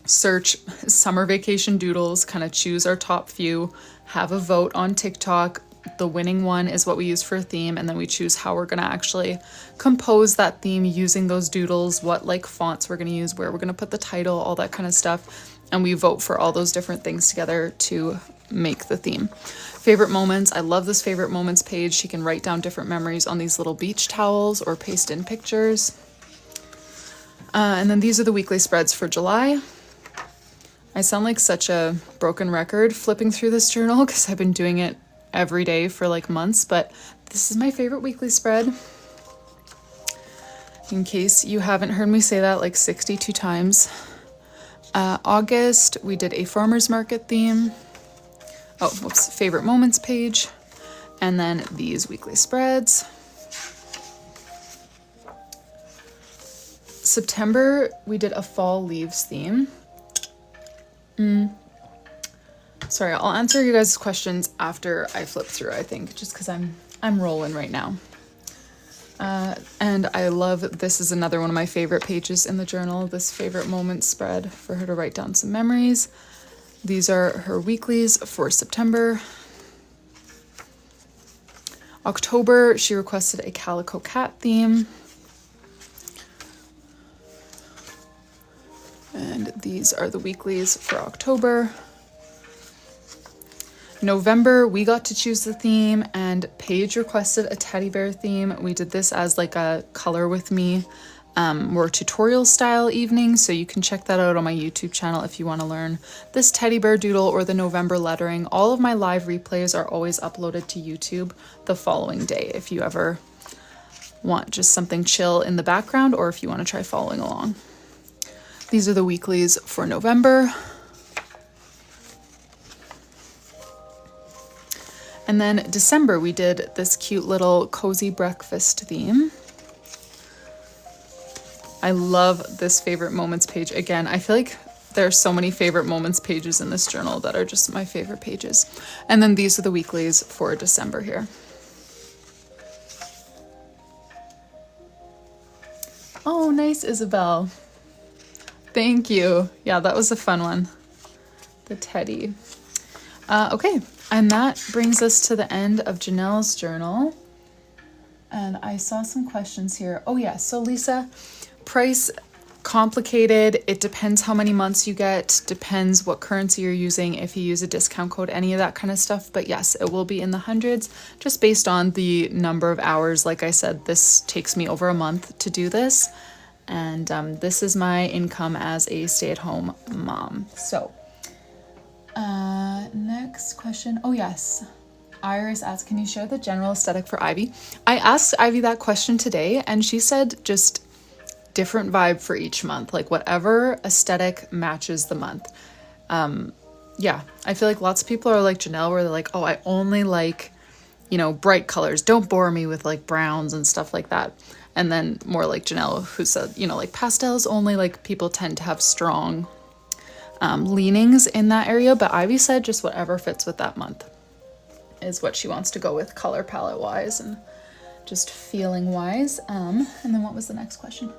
search summer vacation doodles, kind of choose our top few, have a vote on TikTok. The winning one is what we use for a theme, and then we choose how we're going to actually compose that theme using those doodles, what like fonts we're going to use, where we're going to put the title, all that kind of stuff. And we vote for all those different things together to make the theme. Favorite moments. I love this favorite moments page. She can write down different memories on these little beach towels or paste in pictures. And then these are the weekly spreads for July. I sound like such a broken record flipping through this journal because I've been doing it every day for like months, but this is my favorite weekly spread. In case you haven't heard me say that like 62 times. August, we did a farmer's market theme. Oh, whoops, favorite moments page. And then these weekly spreads. September, we did a fall leaves theme. Sorry, I'll answer you guys' questions after I flip through, I think, just because I'm rolling right now. And I love, this is another one of my favorite pages in the journal, this favorite moments spread for her to write down some memories. These are her weeklies for September. October, she requested a calico cat theme. And these are the weeklies for October. November, we got to choose the theme, and Paige requested a teddy bear theme. We did this as like a color with me, more tutorial style evening, so you can check that out on my YouTube channel if you want to learn this teddy bear doodle or the November lettering. All of my live replays are always uploaded to YouTube the following day if you ever want just something chill in the background or if you want to try following along. These are the weeklies for November. And then December, we did this cute little cozy breakfast theme. I love this favorite moments page. Again, I feel like there are so many favorite moments pages in this journal that are just my favorite pages. And then these are the weeklies for December here. Oh, nice, Isabel. Thank you. Yeah, that was a fun one. The teddy. Okay. And that brings us to the end of Janelle's journal. And I saw some questions here. Oh yeah, so Lisa, price complicated. It depends how many months you get, depends what currency you're using, if you use a discount code, any of that kind of stuff. But yes, it will be in the hundreds just based on the number of hours. Like I said, this takes me over a month to do this. And this is my income as a stay-at-home mom. So next question. Oh yes. Iris asked, can you share the general aesthetic for Ivy? I asked Ivy that question today and she said just different vibe for each month, like whatever aesthetic matches the month. Yeah, I feel like lots of people are like Janelle where they're like, oh, I only like, you know, bright colors. Don't bore me with like browns and stuff like that. And then more like Janelle who said, you know, like pastels only, like people tend to have strong leanings in that area. But Ivy said just whatever fits with that month is what she wants to go with color palette wise and just feeling wise. And then what was the next question?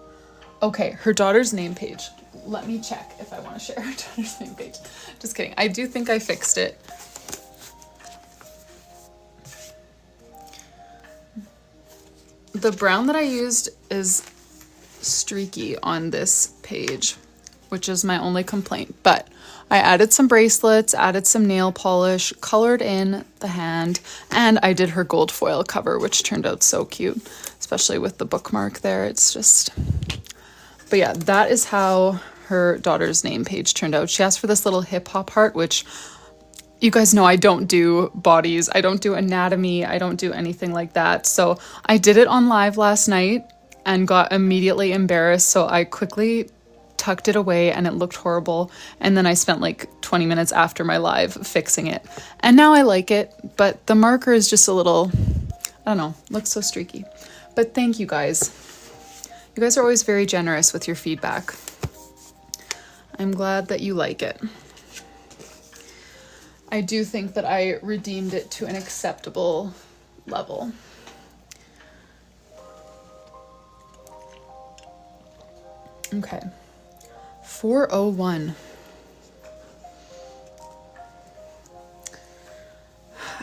Okay, her daughter's name page. Let me check if I want to share her daughter's name page. Just kidding. I do think I fixed it. The brown that I used is streaky on this page, which is my only complaint. But I added some bracelets, added some nail polish, colored in the hand, and I did her gold foil cover, which turned out so cute, especially with the bookmark there. It's just... But yeah, that is how her daughter's name page turned out. She asked for this little hip hop heart, which you guys know I don't do bodies. I don't do anatomy. I don't do anything like that. So I did it on live last night and got immediately embarrassed. So I quickly tucked it away and it looked horrible. And then I spent like 20 minutes after my live fixing it. And now I like it, but the marker is just a little, I don't know, looks so streaky. But thank you guys. You guys are always very generous with your feedback. I'm glad that you like it. I do think that I redeemed it to an acceptable level. Okay. 401.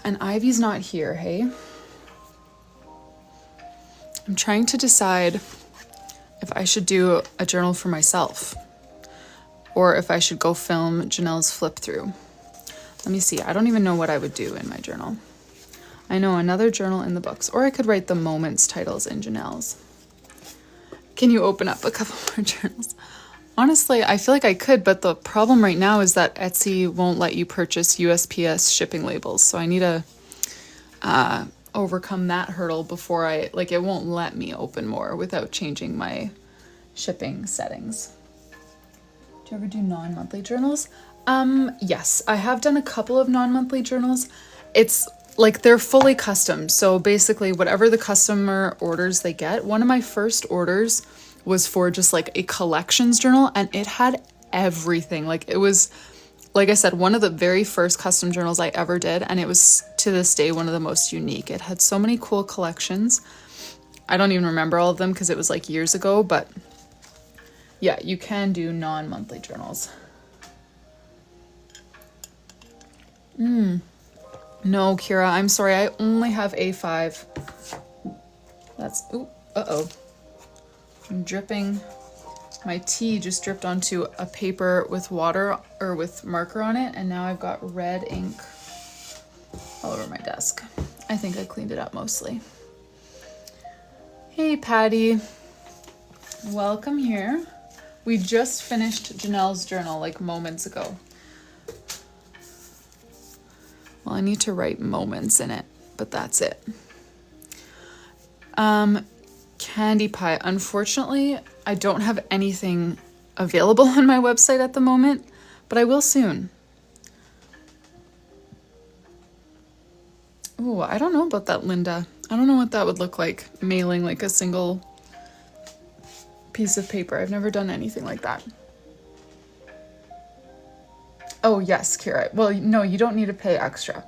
And Ivy's not here, hey? I'm trying to decide if I should do a journal for myself or if I should go film Janelle's flip through. Let me see. I don't even know what I would do in my journal. I know another journal in the books, or I could write the moments titles in Janelle's. Can you open up a couple more journals? Honestly, I feel like I could, but the problem right now is that Etsy won't let you purchase USPS shipping labels. So I need to overcome that hurdle before it won't let me open more without changing my shipping settings. Do you ever do non-monthly journals? Yes, I have done a couple of non-monthly journals. It's like they're fully custom. So basically whatever the customer orders they get. One of my first orders was for just like a collections journal and it had everything. Like it was, like I said, one of the very first custom journals I ever did. And it was to this day one of the most unique. It had so many cool collections. I don't even remember all of them because it was like years ago, but yeah, you can do non-monthly journals. No, Kira, I'm sorry. I only have A5. That's, ooh, uh-oh. I'm dripping. My tea just dripped onto a paper with water or with marker on it. And now I've got red ink all over my desk. I think I cleaned it up mostly. Hey, Patty. Welcome here. We just finished Janelle's journal like moments ago. Well, I need to write moments in it, but that's it. Candy pie. Unfortunately, I don't have anything available on my website at the moment, but I will soon. Oh, I don't know about that, Linda. I don't know what that would look like, mailing like a single piece of paper. I've never done anything like that. Oh, yes, Kira. Well, no, you don't need to pay extra.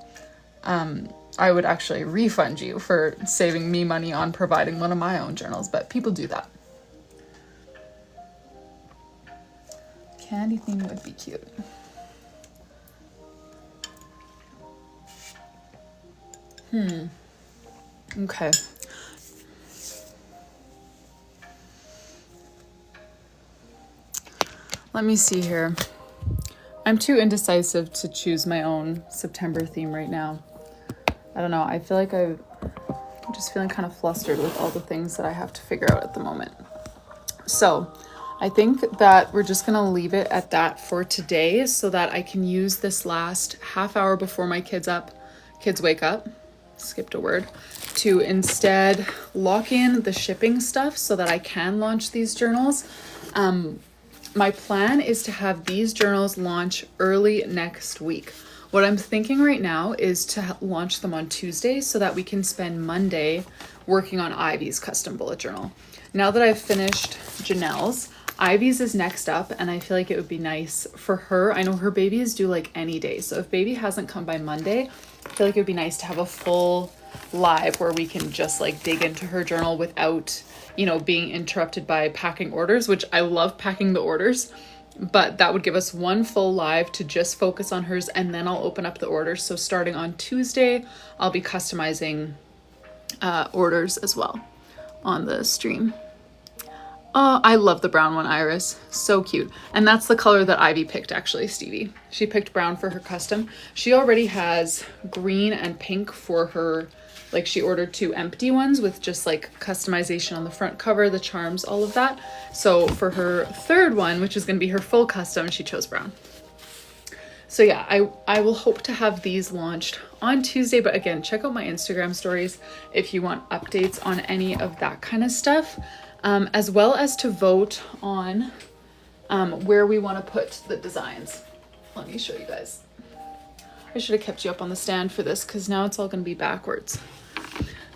I would actually refund you for saving me money on providing one of my own journals, but people do that. Candy theme would be cute. Okay. Let me see here. I'm too indecisive to choose my own September theme right now. I don't know. I feel like I'm just feeling kind of flustered with all the things that I have to figure out at the moment. So I think that we're just gonna leave it at that for today so that I can use this last half hour before my kids wake up, skipped a word, to instead lock in the shipping stuff so that I can launch these journals. My plan is to have these journals launch early next week. What I'm thinking right now is to launch them on Tuesday so that we can spend Monday working on Ivy's custom bullet journal. Now that I've finished Janelle's, Ivy's is next up, and I feel like it would be nice for her. I know her baby is due like any day, so if baby hasn't come by Monday, I feel like it would be nice to have a full live where we can just like dig into her journal without, you know, being interrupted by packing orders, which I love packing the orders, but that would give us one full live to just focus on hers, and then I'll open up the orders. So starting on Tuesday, I'll be customizing orders as well on the stream. Oh, I love the brown one, Iris. So cute. And that's the color that Ivy picked, actually, Stevie. She picked brown for her custom. She already has green and pink for her, like she ordered 2 empty ones with just like customization on the front cover, the charms, all of that. So for her third one, which is going to be her full custom, she chose brown. So yeah, I will hope to have these launched on Tuesday. But again, check out my Instagram stories if you want updates on any of that kind of stuff. As well as to vote on where we want to put the designs. Let me show you guys. I should have kept you up on the stand for this because now it's all going to be backwards.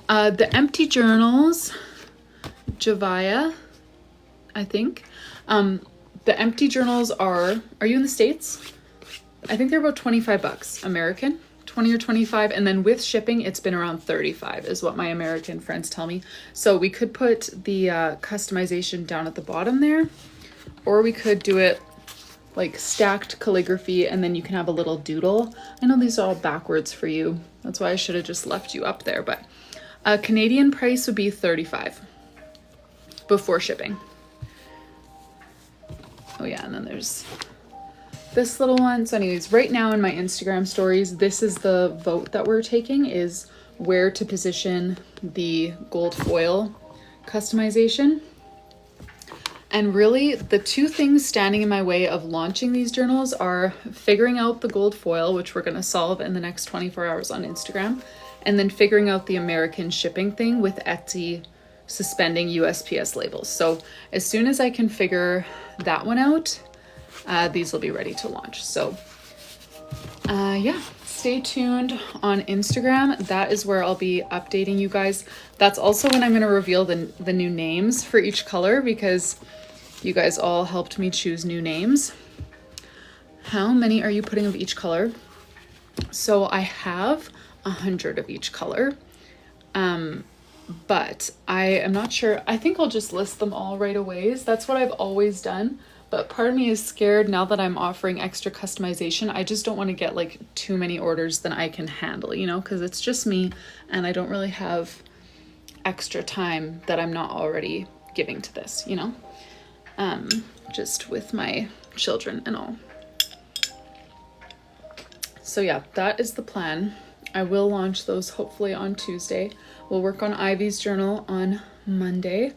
The empty journals, Javaya, I think. The empty journals are you in the States? I think they're about 25 bucks American. 20 or 25, and then with shipping it's been around 35 is what my American friends tell me. So we could put the customization down at the bottom there, or we could do it like stacked calligraphy and then you can have a little doodle. I know these are all backwards for you, that's why I should have just left you up there, but Canadian price would be 35 before shipping. Oh yeah, and then there's this little one. So anyways, right now in my Instagram stories, this is the vote that we're taking, is where to position the gold foil customization. And really the 2 things standing in my way of launching these journals are figuring out the gold foil, which we're going to solve in the next 24 hours on Instagram, and then figuring out the American shipping thing with Etsy suspending USPS labels. So as soon as I can figure that one out, these will be ready to launch. So yeah, stay tuned on Instagram. That is where I'll be updating you guys. That's also when I'm going to reveal the new names for each color, because you guys all helped me choose new names. How many are you putting of each color? So I have 100 of each color, but I am not sure. I think I'll just list them all right away. That's what I've always done. But part of me is scared now that I'm offering extra customization. I just don't want to get like too many orders than I can handle, you know, because it's just me and I don't really have extra time that I'm not already giving to this, you know, just with my children and all. So yeah, that is the plan. I will launch those hopefully on Tuesday. We'll work on Ivy's journal on Monday.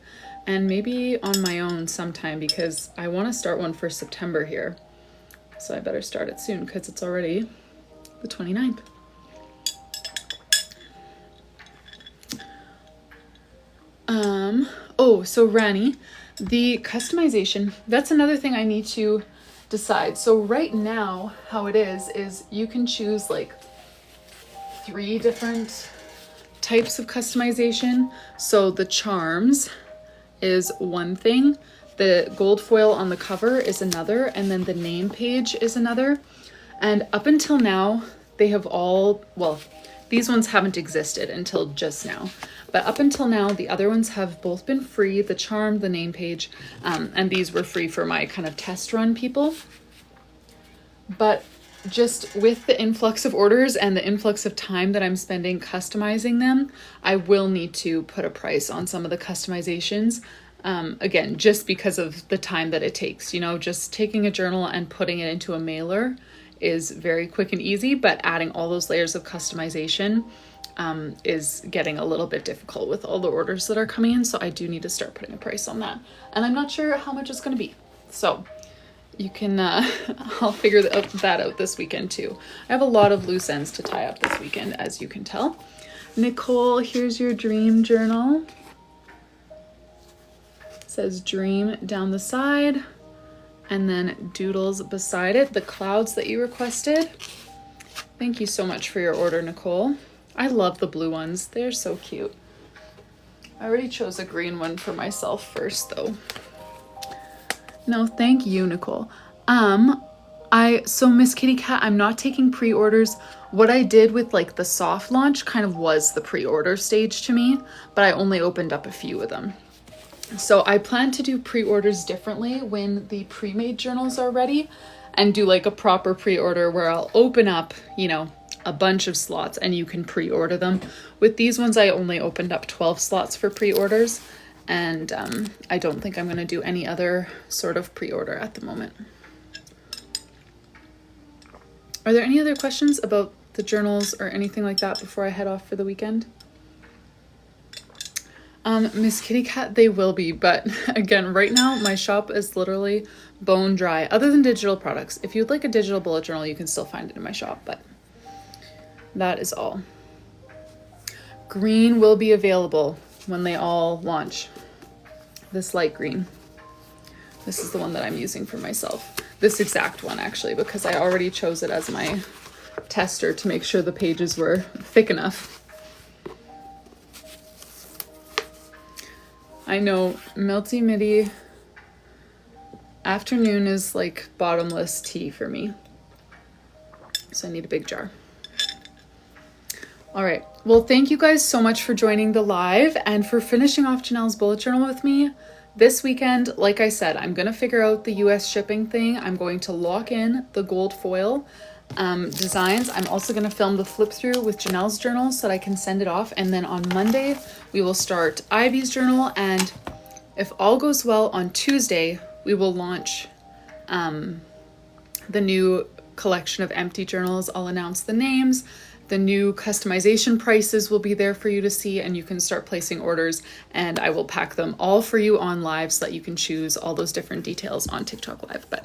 And maybe on my own sometime, because I want to start one for September here. So I better start it soon because it's already the 29th. Oh, so Rani, the customization, that's another thing I need to decide. So right now, how it is you can choose like 3 different types of customization. So the charms is one thing, the gold foil on the cover is another, and then the name page is another. And up until now, they have all, well, these ones haven't existed until just now, but up until now, the other ones have both been free, the charm, the name page, and these were free for my kind of test run people. But just with the influx of orders and the influx of time that I'm spending customizing them, I will need to put a price on some of the customizations. Again, just because of the time that it takes, you know, just taking a journal and putting it into a mailer is very quick and easy, but adding all those layers of customization is getting a little bit difficult with all the orders that are coming in. So I do need to start putting a price on that. And I'm not sure how much it's going to be. So you can, I'll figure that out this weekend too. I have a lot of loose ends to tie up this weekend, as you can tell. Nicole, here's your dream journal. It says dream down the side and then doodles beside it, the clouds that you requested. Thank you so much for your order, Nicole. I love the blue ones. They're so cute. I already chose a green one for myself first though. No, thank you, Nicole. So Miss Kitty Cat, I'm not taking pre-orders. What I did with like the soft launch kind of was the pre-order stage to me, but I only opened up a few of them. So I plan to do pre-orders differently when the pre-made journals are ready and do like a proper pre-order where I'll open up, you know, a bunch of slots and you can pre-order them. With these ones, I only opened up 12 slots for pre-orders. And I don't think I'm going to do any other sort of pre-order at the moment. Are there any other questions about the journals or anything like that before I head off for the weekend? Miss Kitty Cat, they will be, but again, right now my shop is literally bone dry, other than digital products. If you'd like a digital bullet journal, you can still find it in my shop, but that is all. Green will be available when they all launch. This light green. This is the one that I'm using for myself. This exact one actually, because I already chose it as my tester to make sure the pages were thick enough. I know Melty Midi afternoon is like bottomless tea for me. So I need a big jar. All right. Well, thank you guys so much for joining the live and for finishing off Janelle's bullet journal with me. This weekend, like I said, I'm going to figure out the US shipping thing. I'm going to lock in the gold foil designs. I'm also going to film the flip through with Janelle's journal so that I can send it off. And then on Monday, we will start Ivy's journal. And if all goes well, on Tuesday, we will launch the new collection of empty journals. I'll announce the names. The new customization prices will be there for you to see, and you can start placing orders, and I will pack them all for you on live so that you can choose all those different details on TikTok Live. But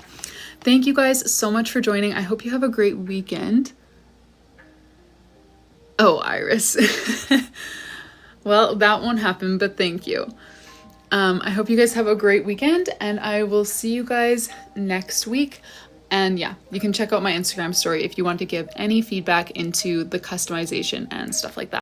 thank you guys so much for joining. I hope you have a great weekend. Oh, Iris. Well, that won't happen, but thank you. I hope you guys have a great weekend, and I will see you guys next week. And yeah, you can check out my Instagram story if you want to give any feedback into the customization and stuff like that.